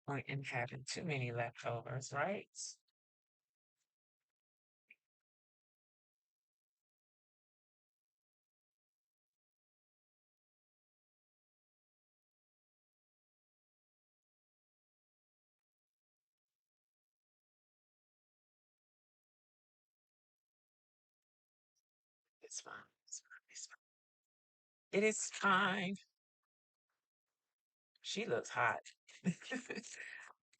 Point in having too many leftovers, right? It's fine. It's fine. It's fine. It is fine. She looks hot.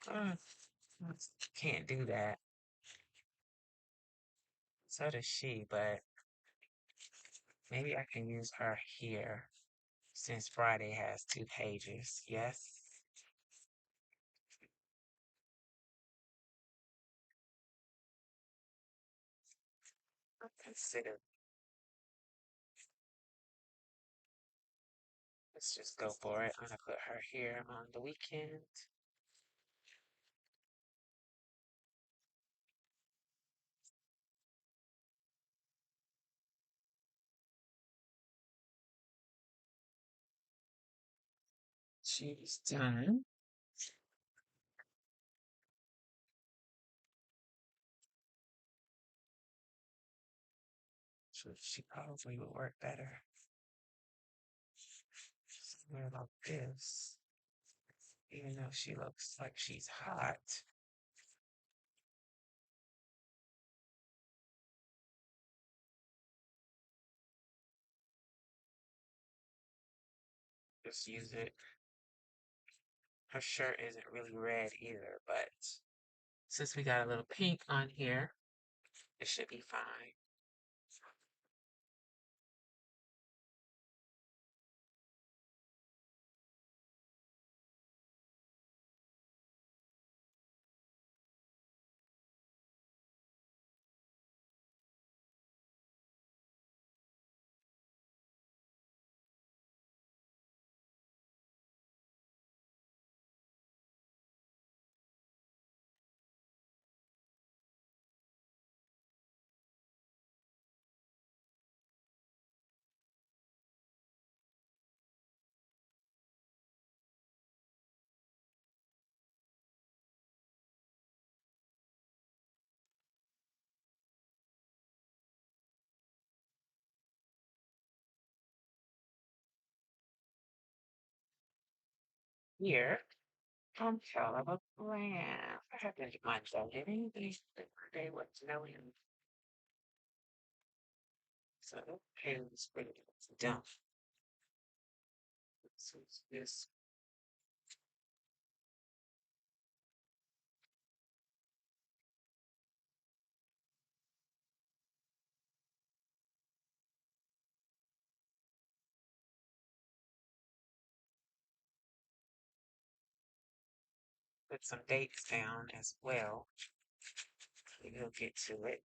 Uh, can't do that. So does she, but maybe I can use her here since Friday has 2 pages. Yes. Consider. Let's just go for it. I'm gonna put her here on the weekend. She's done. So she probably would work better somewhere like this. Even though she looks like she's hot. Just use it. Her shirt isn't really red either, but since we got a little pink on here, It should be fine. Here, I'm tell of a plan. I have to get my getting these day what's knowing. So okay, let's bring it down. So it's this put some dates down as well. We'll get to it.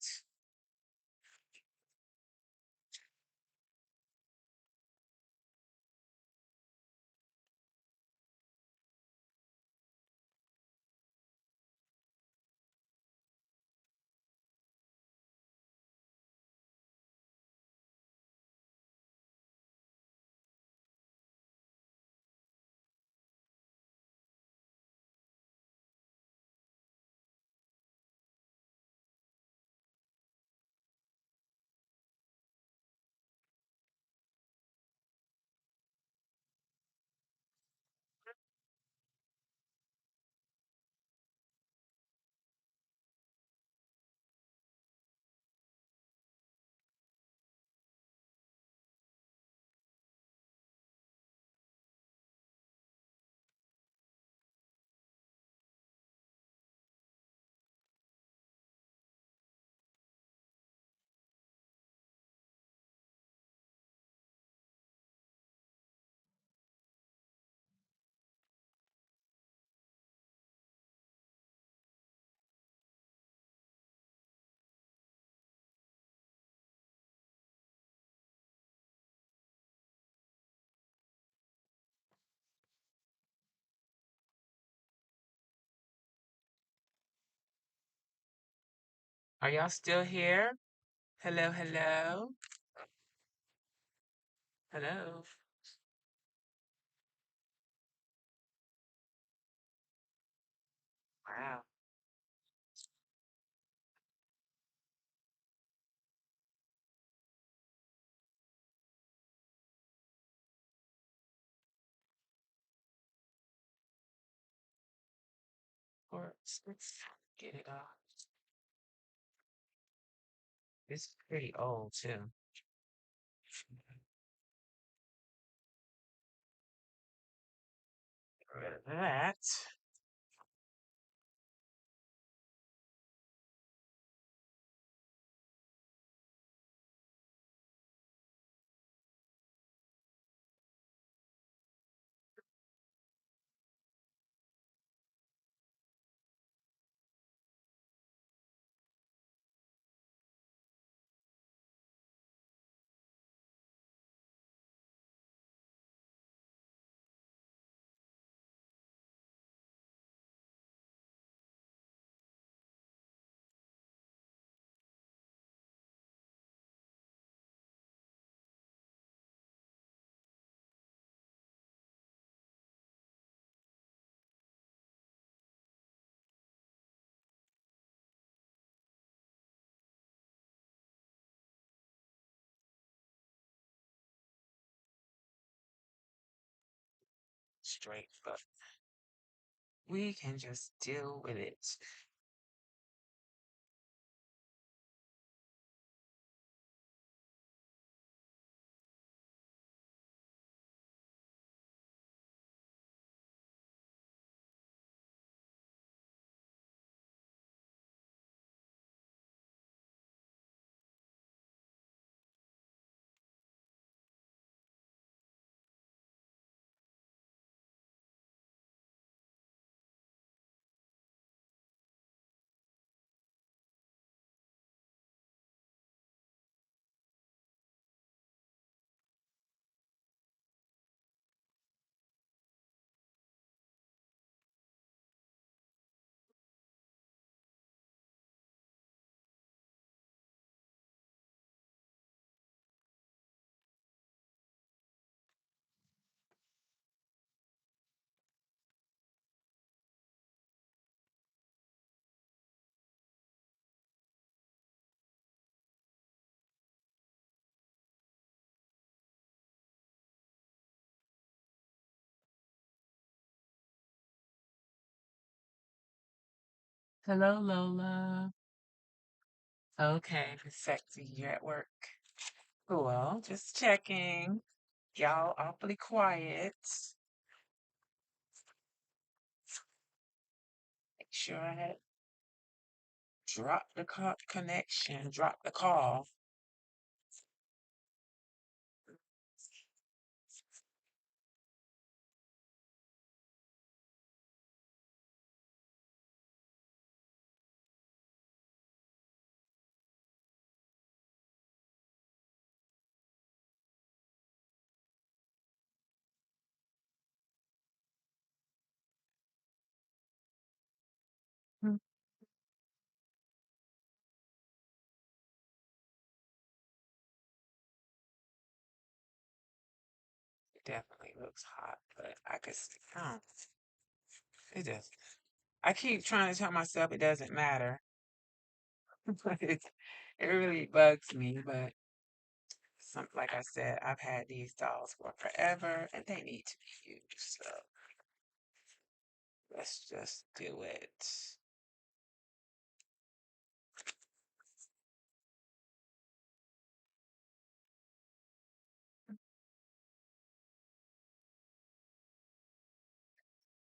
Are y'all still here? Hello, hello, hello. Wow. Or let's get it off. It's pretty old too. Get rid of that. Straight, but we can just deal with it. Hello, Lola. Okay, Miss Sexy, you're at work. Cool. Just checking. Y'all awfully quiet. Make sure I had dropped the connection, dropped the call. Hmm, It definitely looks hot, but I could see. Oh, it just. I keep trying to tell myself it doesn't matter. But it really bugs me. But like I said, I've had these dolls for forever, and they need to be used. So let's just do it.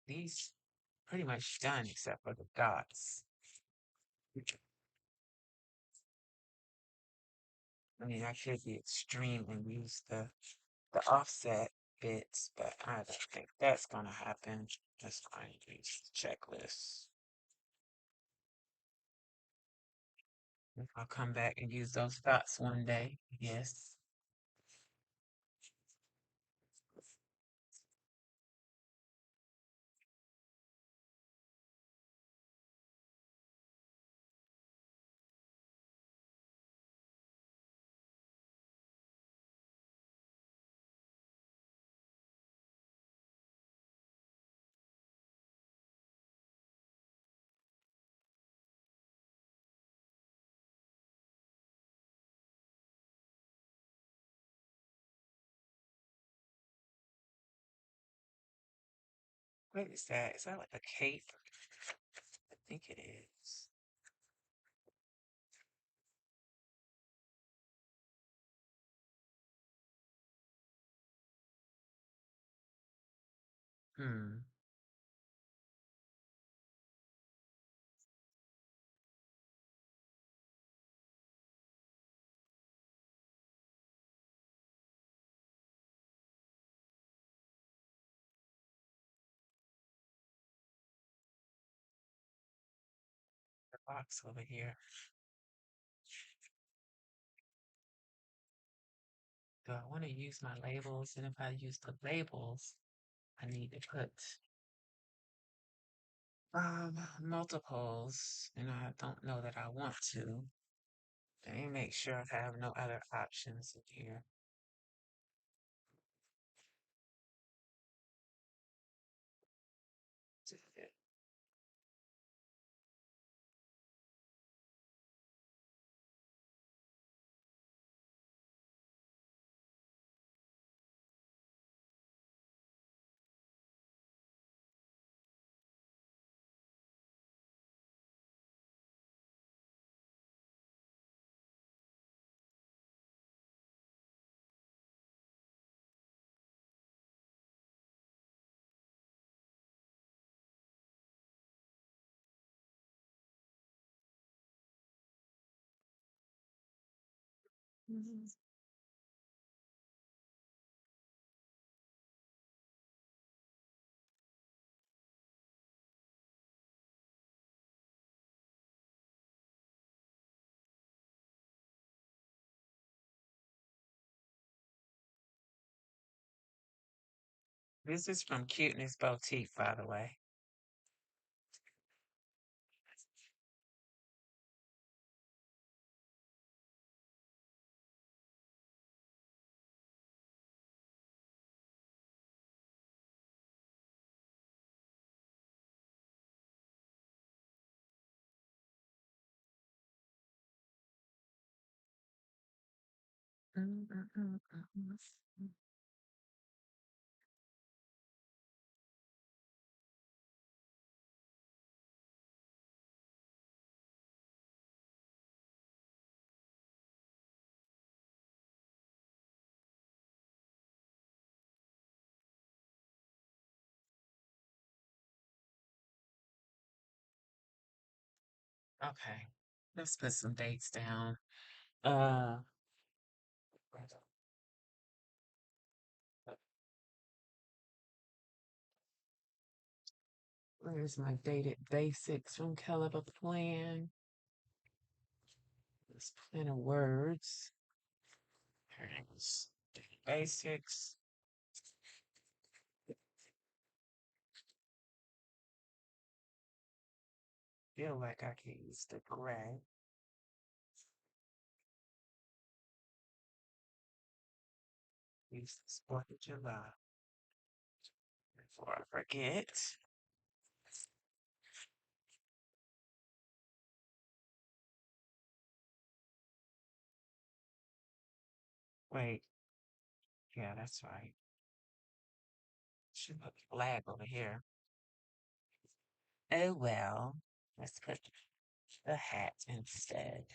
These pretty much done except for the dots. I mean, I could be extreme and use the offset bits, but I don't think that's gonna happen. Just going to use the checklist. I'll come back and use those dots one day. Yes. What is that? Is that like a cape? I think it is. Hmm. The box over here. Do I want to use my labels? And if I use the labels, I need to put multiples, and I don't know that I want to. Let me make sure I have no other options in here. Mhm. This is from Cuteness Boutique, by the way. Mm, mm, mm, mm, mm, mm. Okay, let's put some dates down. Uh, where's my dated basics from Hell of a Plan? This plan of words. Parents. Basics. Feel like I can use the gray. Use this 4th of July. Before I forget. Wait, yeah, that's right. Should put the flag over here. Oh well. Let's put the hat instead.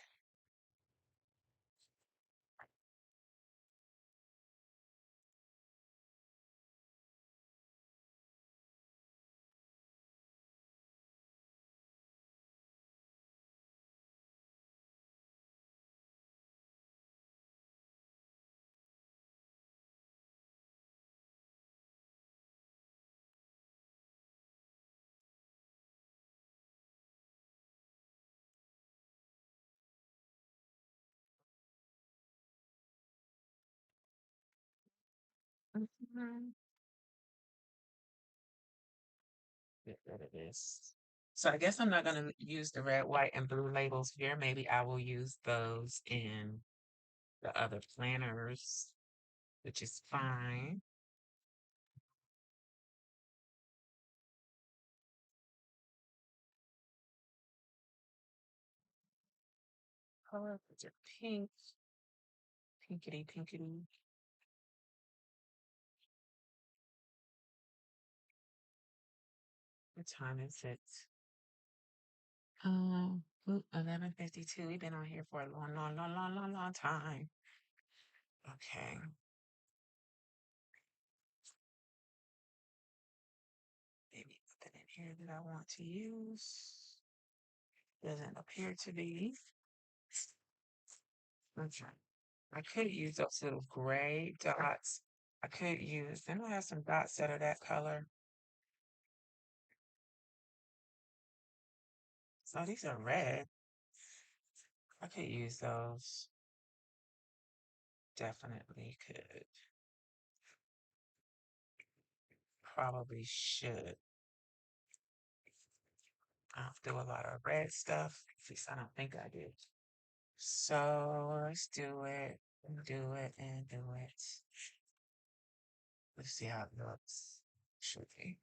Mhm. Get rid of this. So I guess I'm not going to use the red, white, and blue labels here. Maybe I will use those in the other planners, which is fine. Color, put your pink, pinkity, pinkity. What time is it? 11:52. We've been on here for a long, long, long, long, long, long time. Okay. Maybe something in here that I want to use. Doesn't appear to be. Okay. I could use those little gray dots. I could use, then I have some dots that are that color. So these are red. I could use those. Definitely could. Probably should. I don't do a lot of red stuff. At least I don't think I do. So let's do it, and do it, and do it. Let's see how it looks. Should be.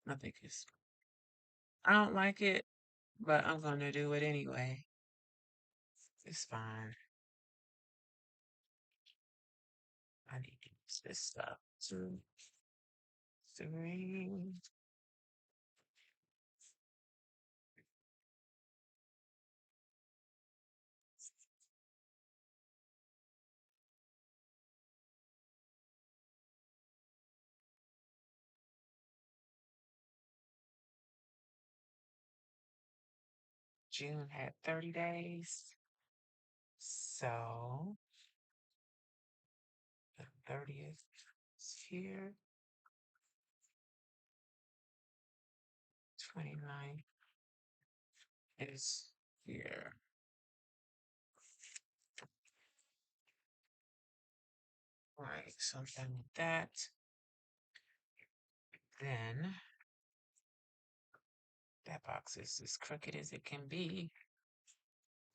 I think it's, I don't like it, but I'm gonna do it anyway. It's fine. I need to use this stuff. 2, 3. June had 30 days. So the 30th is here. 29th is here. Right, so I'm done with that. Then that box is as crooked as it can be.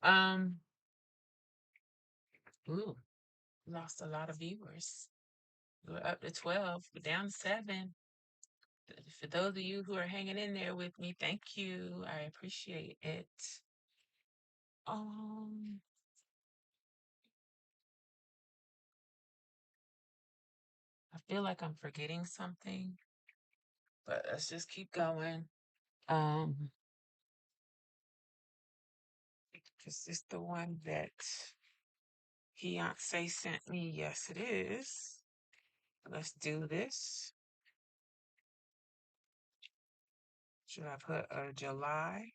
Um, ooh, lost a lot of viewers. We're up to 12, we're down to 7. For those of you who are hanging in there with me, thank you. I appreciate it. Um, I feel like I'm forgetting something, but let's just keep going. Um, is this the one that Beyonce sent me? Yes, it is. Let's do this. Should I put July?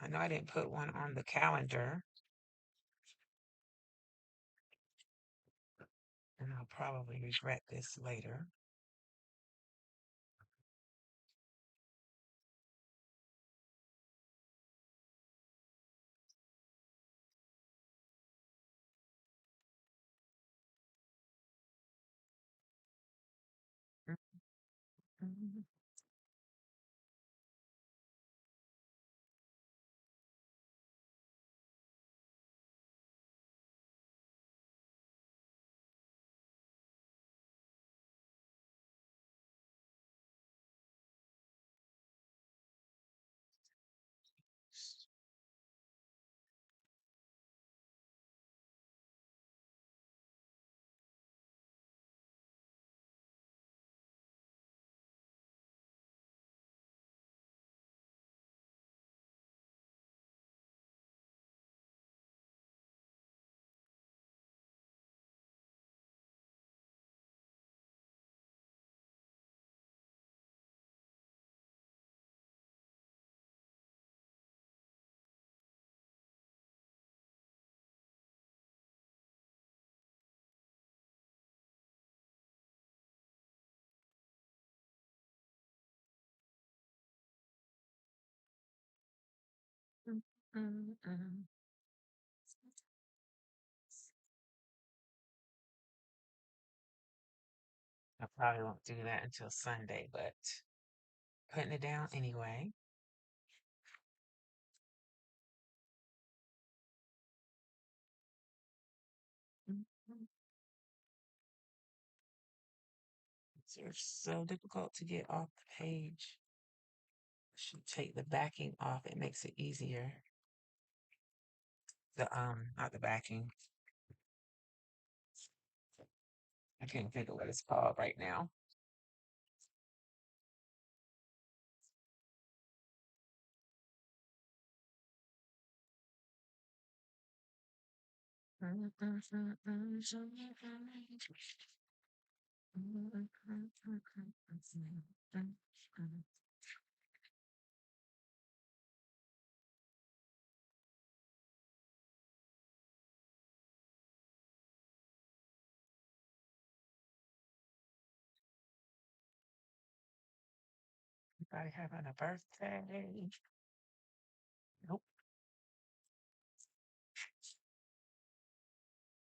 I know I didn't put one on the calendar, and I'll probably regret this later. I probably won't do that until Sunday, but putting it down anyway. It's so difficult to get off the page. Should take the backing off. It makes it easier. Not the backing. I can't think of what it's called right now. Anybody having a birthday? Nope.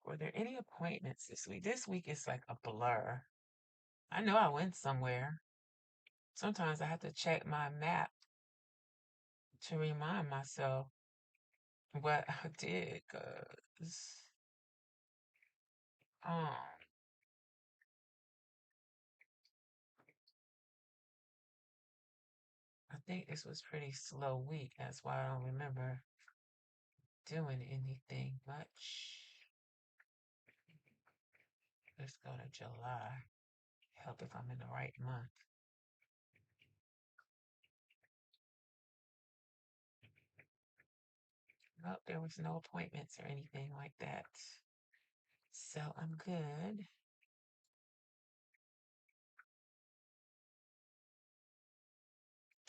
Were there any appointments this week? This week is like a blur. I know I went somewhere. Sometimes I have to check my map to remind myself what I did, 'cause um, I think this was pretty slow week. That's why I don't remember doing anything much. Let's go to July. Help if I'm in the right month. Nope, there was no appointments or anything like that. So I'm good.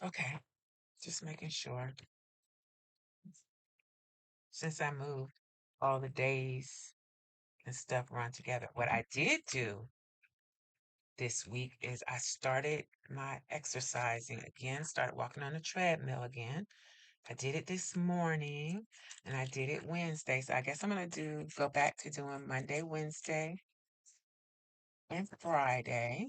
Okay, just making sure. Since I moved, all the days and stuff run together. What I did do this week is I started my exercising again, started walking on the treadmill again. I did it this morning and I did it Wednesday. So I guess I'm gonna go back to doing Monday, Wednesday, and Friday.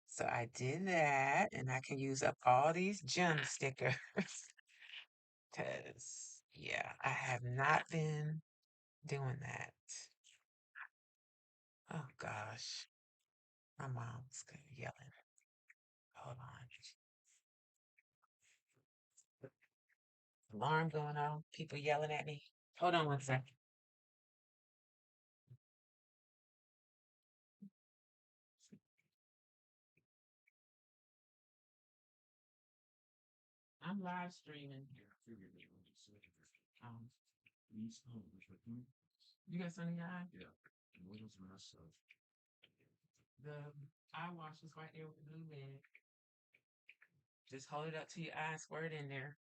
So I did that and I can use up all these gym stickers because yeah, I have not been doing that. Oh gosh. My mom's yelling. Hold on. Alarm going off. People yelling at me. Hold on one second. I'm live streaming. Um, you got something in your eye? The eye wash is right there with the blue lid. Just hold it up to your eye, squirt it in there.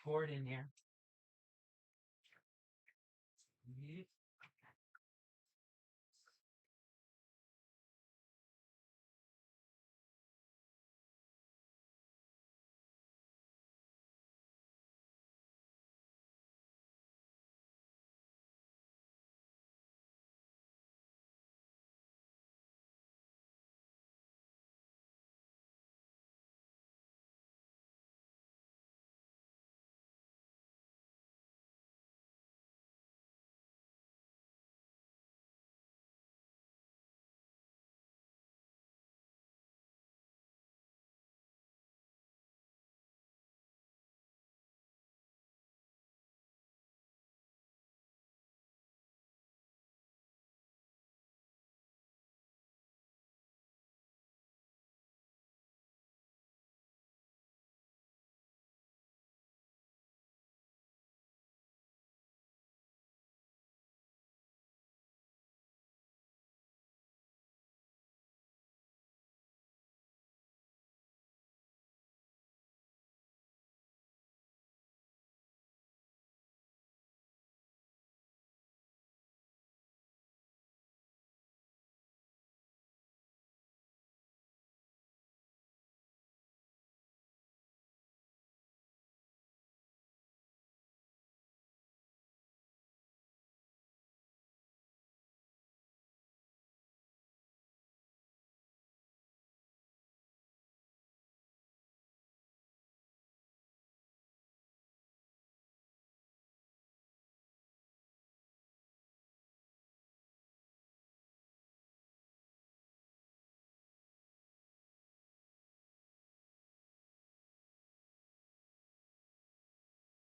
Pour it in there. Yeah.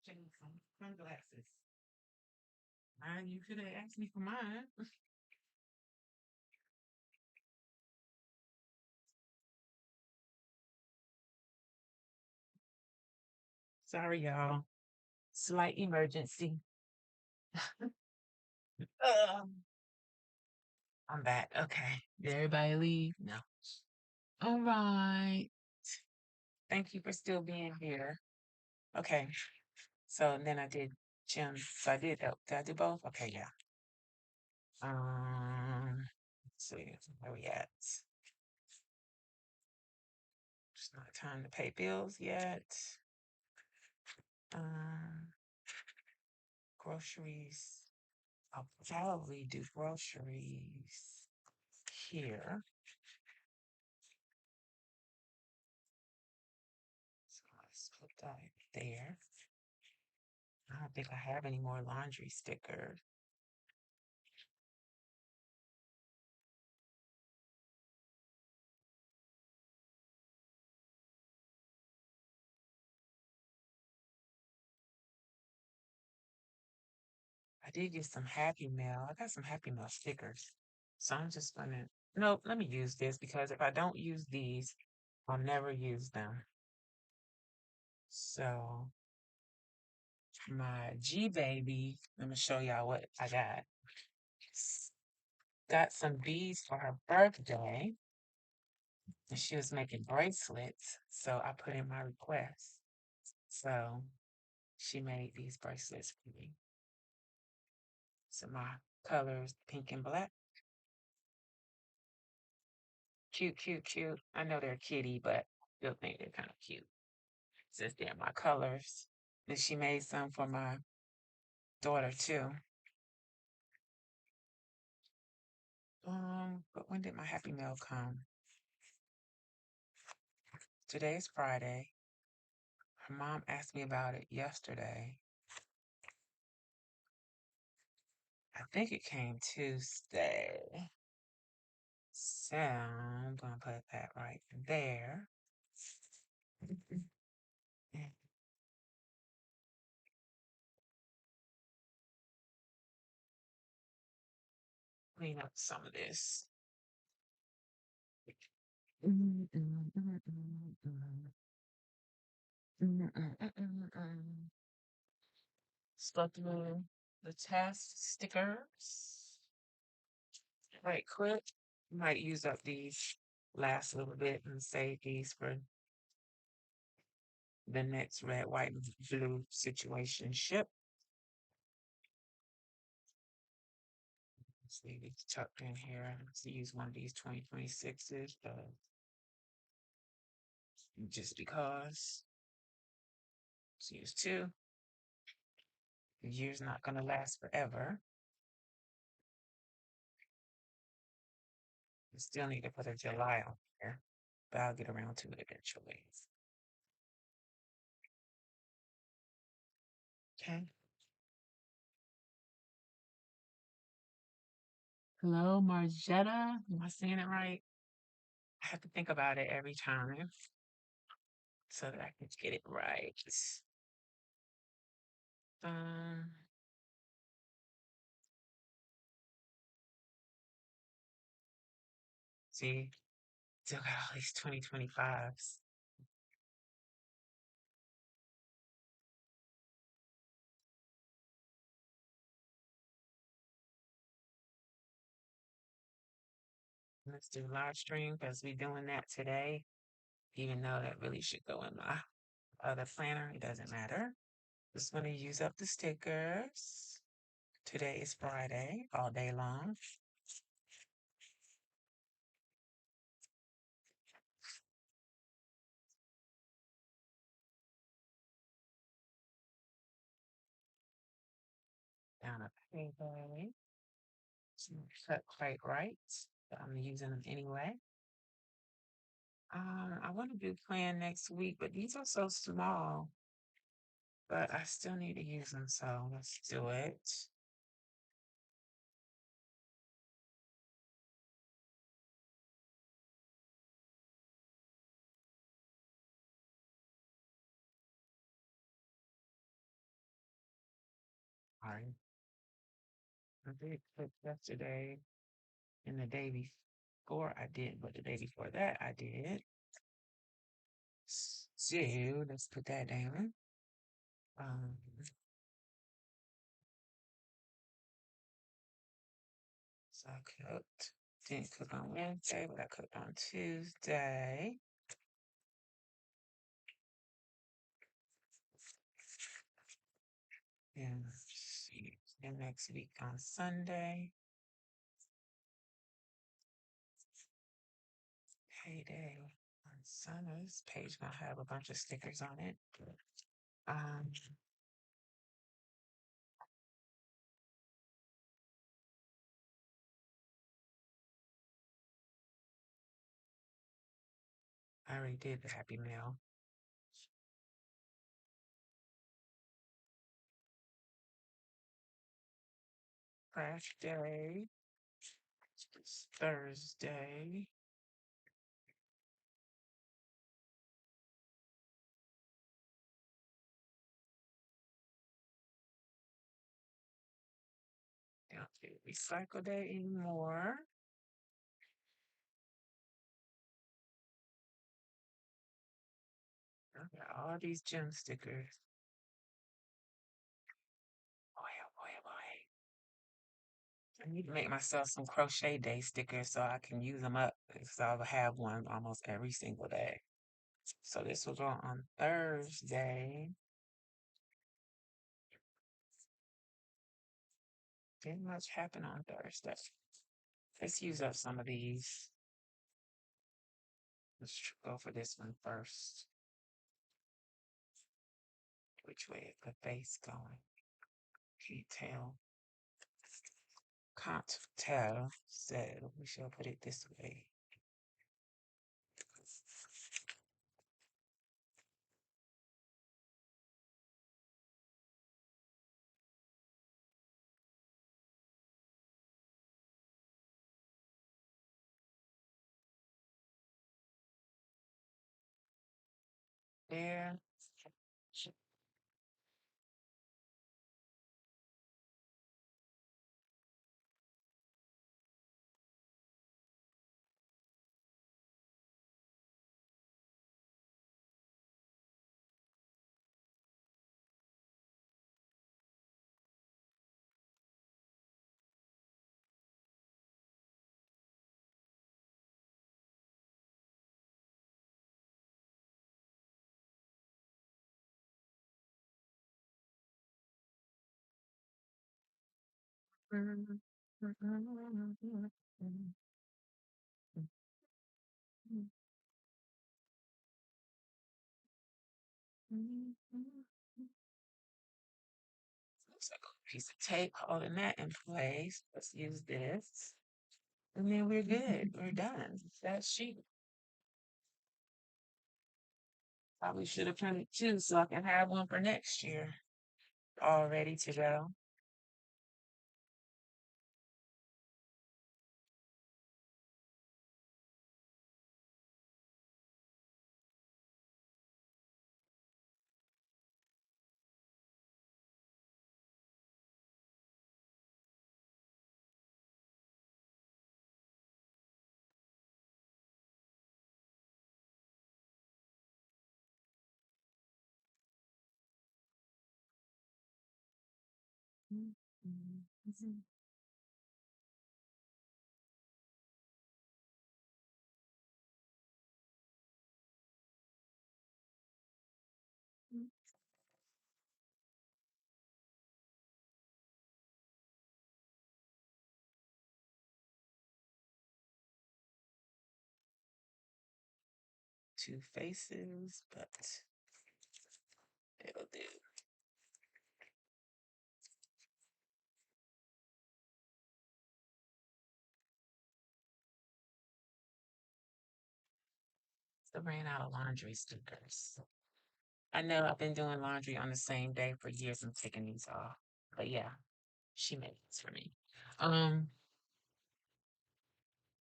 Change some sunglasses. You could have asked me for mine. Sorry, y'all. Slight emergency. I'm back. Okay. Did everybody leave? No. All right. Thank you for still being here. Okay. So and then I did Jim. So I did help. Did I do both? Okay, yeah. Let's see where we at. It's not time to pay bills yet. Um, groceries. I'll probably do groceries here. So let's put that there. I don't think I have any more laundry stickers. I did get some Happy Mail. I got some Happy Mail stickers. So I'm just gonna, nope, let me use this because if I don't use these, I'll never use them. So my G baby, let me show y'all what I got. Got some beads for her birthday, and she was making bracelets. So I put in my request. So she made these bracelets for me. So my colors, pink and black. Cute, cute, cute. I know they're kitty, but I still think they're kind of cute. Since they're my colors. And she made some for my daughter too. But when did my Happy Mail come? Today's Friday. Her mom asked me about it yesterday. I think it came Tuesday. So I'm gonna put that right there. And clean up some of this. Let's go through the test stickers right quick. Might use up these last little bit and save these for the next red, white, and blue situation ship. Let's leave these tucked in here. Let's use one of these 2026s, just because. Let's use two. The year's not going to last forever. I still need to put a July on here, but I'll get around to it eventually. Okay. Hello, Margetta. Am I saying it right? I have to think about it every time so that I can get it right. Um, see, still got all these 2025s. Let's do live stream because we're doing that today, even though that really should go in my other planner. It doesn't matter. Just going to use up the stickers. Today is Friday, all day long. Down a paper. It's not cut quite right, but I'm using them anyway. I want to do plan next week, but these are so small. But I still need to use them, so let's do it. All right. I did cook yesterday and the day before I did, but the day before that I did. So let's put that down. Um, so I cooked. Didn't cook on Wednesday, but I cooked on Tuesday. And see, and next week on Sunday. Payday on Sunday. This page gonna have a bunch of stickers on it. Um, I already did the Happy Meal. Crash Day. It's Thursday. Don't do Recycle Day anymore. I got all these gem stickers. Boy, oh boy, oh boy. I need to make myself some crochet day stickers so I can use them up because I'll have one almost every single day. So this will go on Thursday. Didn't much happen on Thursday. Let's use up some of these. Let's go for this one first. Which way is the face going? Can't tell. Can't tell. So we shall put it this way. There. Looks like a piece of tape holding that in place. Let's use this. And then we're good. We're done. That sheet. Probably should have printed two so I can have one for next year. All ready to go. Two faces, but it'll do. I ran out of laundry stickers. I know I've been doing laundry on the same day for years. I'm taking these off. But yeah, she made this for me. Um,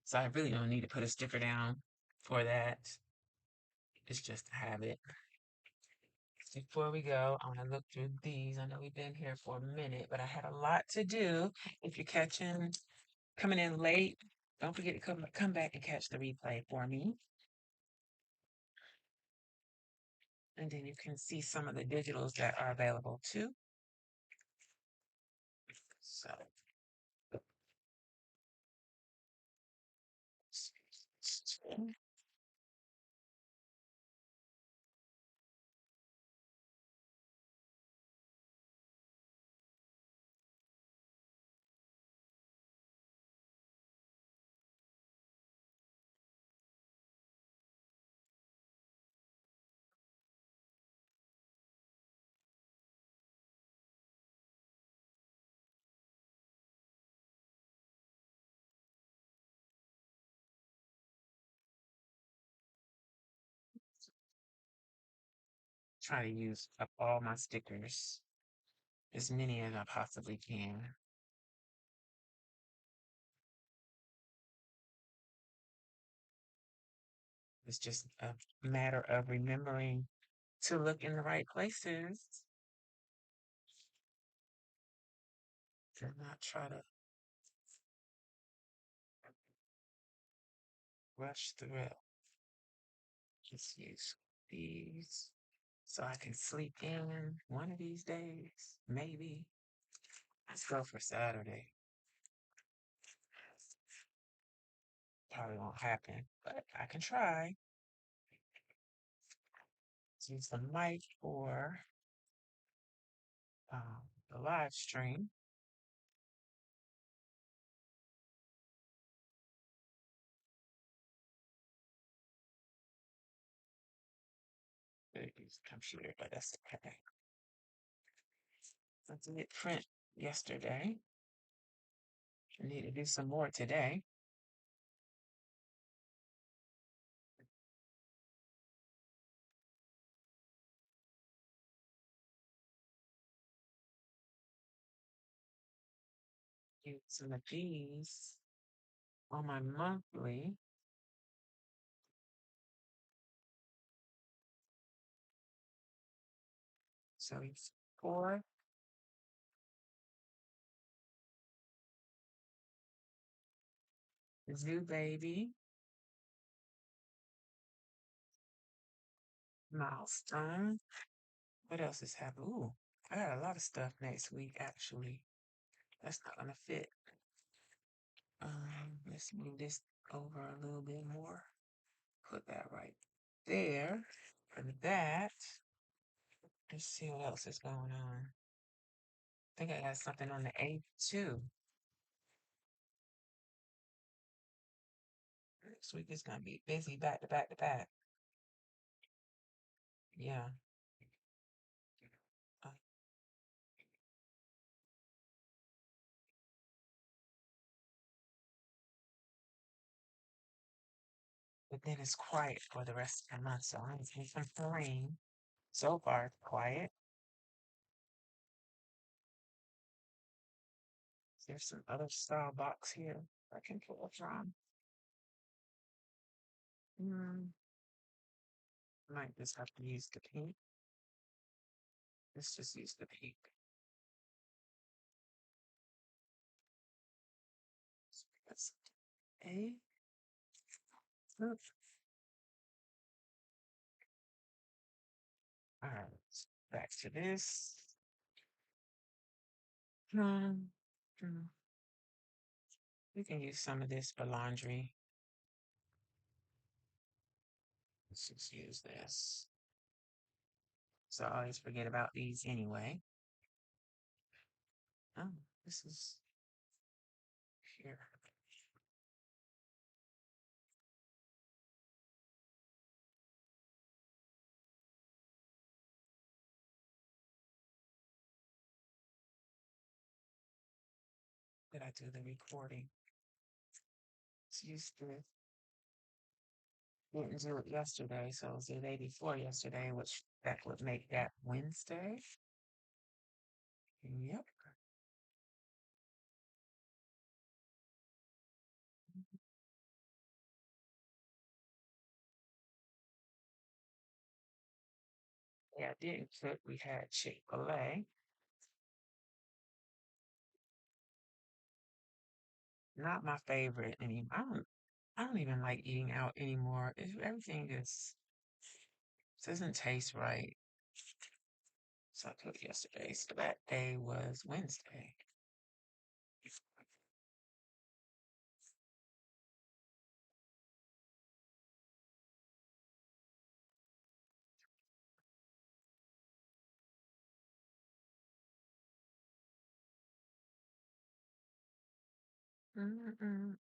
so I really don't need to put a sticker down for that. It's just a habit. Before we go, I want to look through these. I know we've been here for a minute, but I had a lot to do. If you're coming in late, don't forget to come back and catch the replay for me. And then you can see some of the digitals that are available too. So try to use up all my stickers, as many as I possibly can. It's just a matter of remembering to look in the right places and not try to rush through it. Just use these so I can sleep in one of these days, maybe. Let's go for Saturday. Probably won't happen, but I can try. Let's use the mic for the live stream. Use the computer, but that's okay. I did print yesterday. I need to do some more today. Use some of these on my monthly. So it's 4. Zoo Baby. Milestone. What else is happening? Ooh, I got a lot of stuff next week, actually. That's not gonna fit. Let's move this over a little bit more. Put that right there. For that. Let's see what else is going on. I think I got something on the 8th too. Next week is gonna be busy back to back to back. Yeah. Uh, but then it's quiet for the rest of the month, so I'm thinking for rain. So far, it's quiet. There's some other style box here I can pull from. Hmm. Might just have to use the pink. Let's just use the pink. That's A. Oops. All right, back to this. Hmm. Hmm. We can use some of this for laundry. Let's just use this. So I always forget about these anyway. Oh, this is here. Did I do the recording? Let's use this. Didn't do it yesterday, so it was the day before yesterday, which that would make that Wednesday. Yep. Yeah, I didn't cook. We had Chick-fil-A. Not my favorite anymore. I don't even like eating out anymore. Everything just doesn't taste right. So I cooked yesterday. So that day was Wednesday. Mm-mm-mm-mm.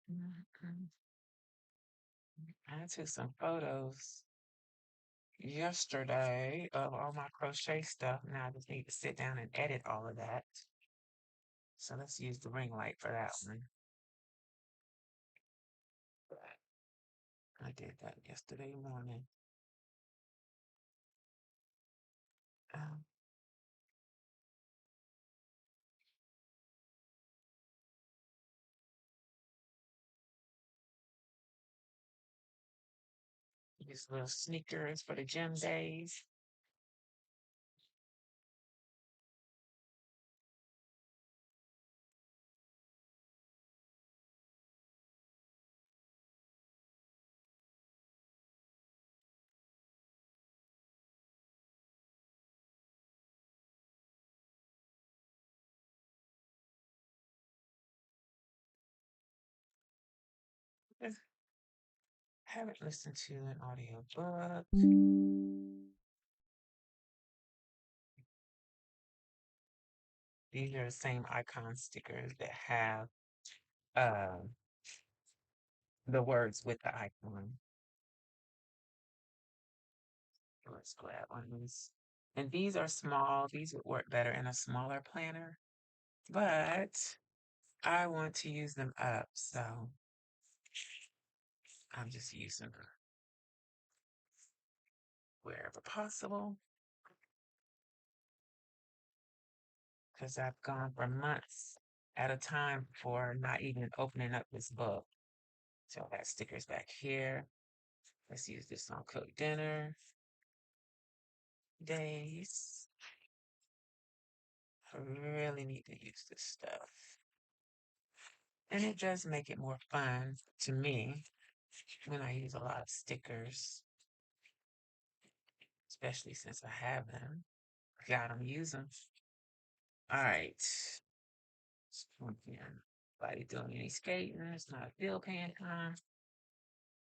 I took some photos yesterday of all my crochet stuff. Now I just need to sit down and edit all of that. So let's use the ring light for that one. I did that yesterday morning. Um, these little sneakers for the gym days. I haven't listened to an audio book. These are the same icon stickers that have uh, the words with the icon. Let's grab one of these. And these are small. These would work better in a smaller planner, but I want to use them up, so I'm just using them wherever possible because I've gone for months at a time for not even opening up this book. So I got stickers back here. Let's use this on cook dinner days. I really need to use this stuff. And it does make it more fun to me when I use a lot of stickers, especially since I have them. Got them, use them. All right. Nobody doing any skating. It's not a field pan time.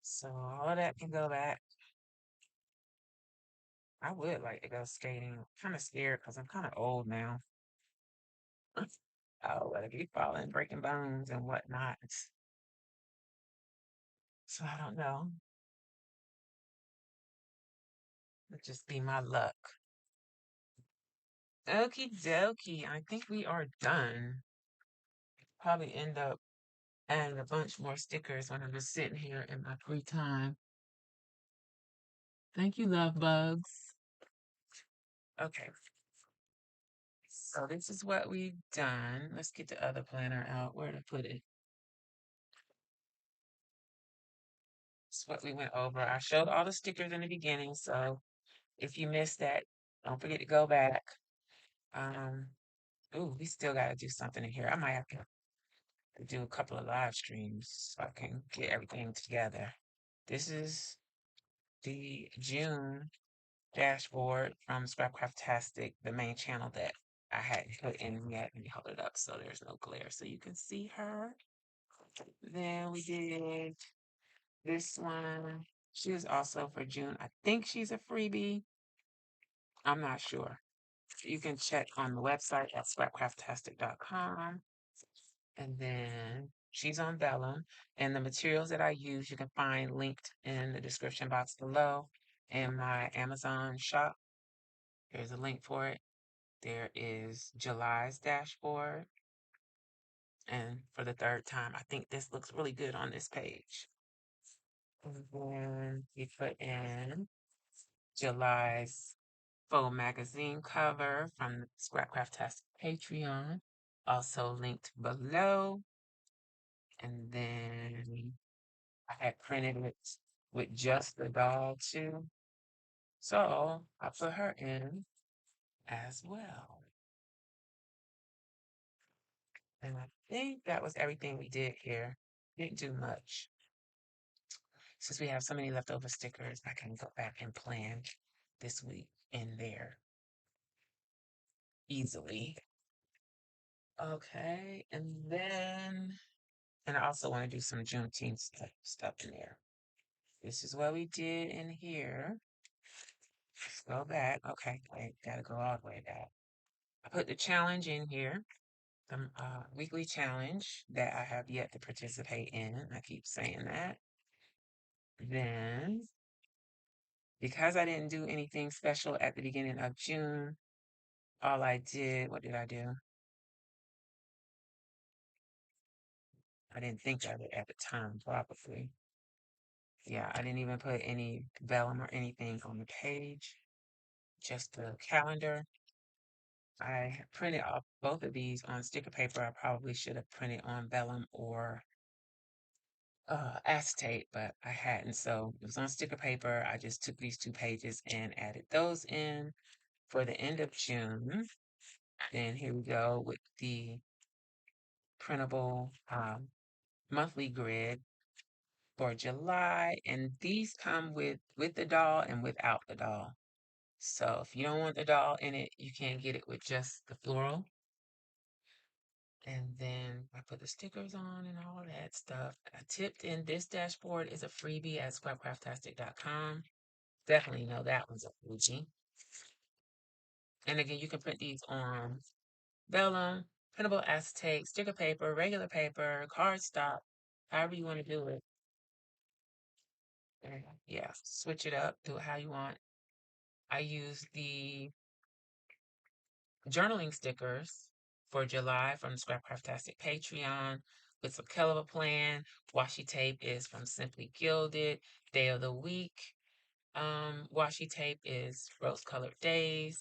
So all of that can go back. I would like to go skating. Kind of scared because I'm kind of old now. Oh, but if you falling, breaking bones and whatnot. So I don't know. It'll just be my luck. Okie dokie. I think we are done. Probably end up adding a bunch more stickers when I'm just sitting here in my free time. Thank you, love bugs. Okay. So this is what we've done. Let's get the other planner out. Where to put it? It's what we went over. I showed all the stickers in the beginning, so if you missed that, don't forget to go back. Um, ooh, we still got to do something in here. I might have to do a couple of live streams so I can get everything together. This is the June dashboard from Scrapcraftastic, the main channel that I hadn't put in yet. Let me hold it up so there's no glare so you can see her. Then we did this one. She is also for June. I think she's a freebie. I'm not sure. You can check on the website at scrapcraftastic.com. And then she's on vellum. And the materials that I use, you can find linked in the description box below in my Amazon shop. There's a link for it. There is July's dashboard. And for the third time, I think this looks really good on this page. And then we put in July's faux magazine cover from the Scrapcraftastic Patreon, also linked below. And then I had printed it with just the doll too. So I put her in as well. And I think that was everything we did here. Didn't do much. Since we have so many leftover stickers, I can go back and plan this week in there easily. Okay, and I also want to do some Juneteenth stuff in there. This is what we did in here. Let's go back. Okay, wait, gotta go all the way back. I put the challenge in here, the weekly challenge that I have yet to participate in. I keep saying that. Then, because I didn't do anything special at the beginning of June, all I did, what did I do? I didn't think of it at the time, probably. Yeah, I didn't even put any vellum or anything on the page, just the calendar. I printed off both of these on sticker paper. I probably should have printed on vellum or acetate, but I hadn't. So it was on sticker paper. I just took these two pages and added those in for the end of June. Then here we go with the printable monthly grid for July, and these come with the doll and without the doll. So if you don't want the doll in it, you can get it with just the floral. And then I put the stickers on and all that stuff. I tipped in this dashboard is a freebie at scrapcraftastic.com. Definitely know that one's a freebie. And again, you can print these on vellum, printable acetate, sticker paper, regular paper, cardstock, however you want to do it. And yeah, switch it up, do it how you want. I use the journaling stickers for July from Scrapcraftastic Patreon with some hell of a plan. Washi tape is from Simply Gilded. Day of the week. Washi tape is Rose Colored Days.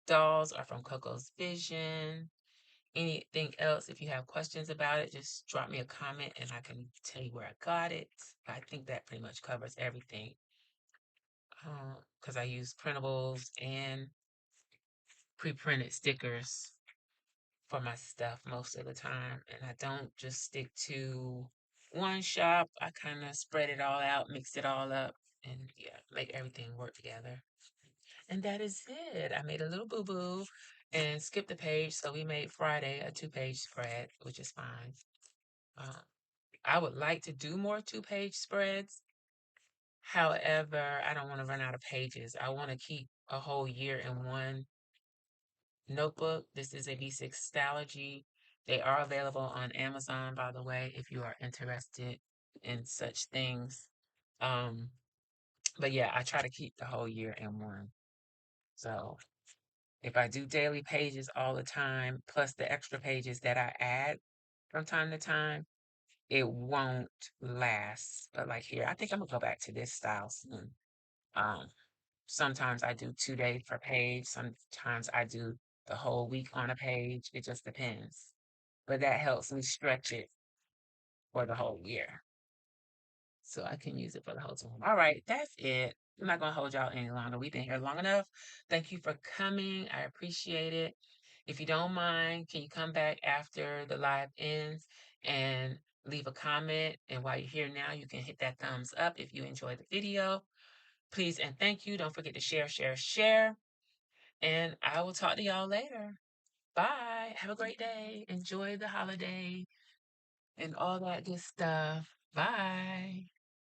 Dolls are from Coco's Vision. Anything else, if you have questions about it, just drop me a comment and I can tell you where I got it. I think that pretty much covers everything. Because I use printables and pre-printed stickers for my stuff most of the time. And I don't just stick to one shop. I kind of spread it all out, mix it all up, and yeah, make everything work together. And that is it. I made a little boo-boo and skipped a page. So we made Friday a 2-page spread, which is fine. Uh, I would like to do more 2-page spreads. However, I don't want to run out of pages. I want to keep a whole year in one notebook. This is a B6 Stalogy. They are available on Amazon, by the way, if you are interested. and such things. Um, but yeah, I try to keep the whole year in one. So if I do daily pages all the time, plus the extra pages that I add from time to time, it won't last. But like here, I think I'm gonna go back to this style soon. Um, Sometimes I do 2 days per page. Sometimes I do the whole week on a page. It just depends. But that helps me stretch it for the whole year. So I can use it for the whole time. All right, that's it. I'm not gonna hold y'all any longer. We've been here long enough. Thank you for coming. I appreciate it. If you don't mind, can you come back after the live ends and leave a comment? And while you're here now, you can hit that thumbs up if you enjoyed the video. Please and thank you. Don't forget to share, share, share. And I will talk to y'all later. Bye. Have a great day. Enjoy the holiday and all that good stuff. Bye.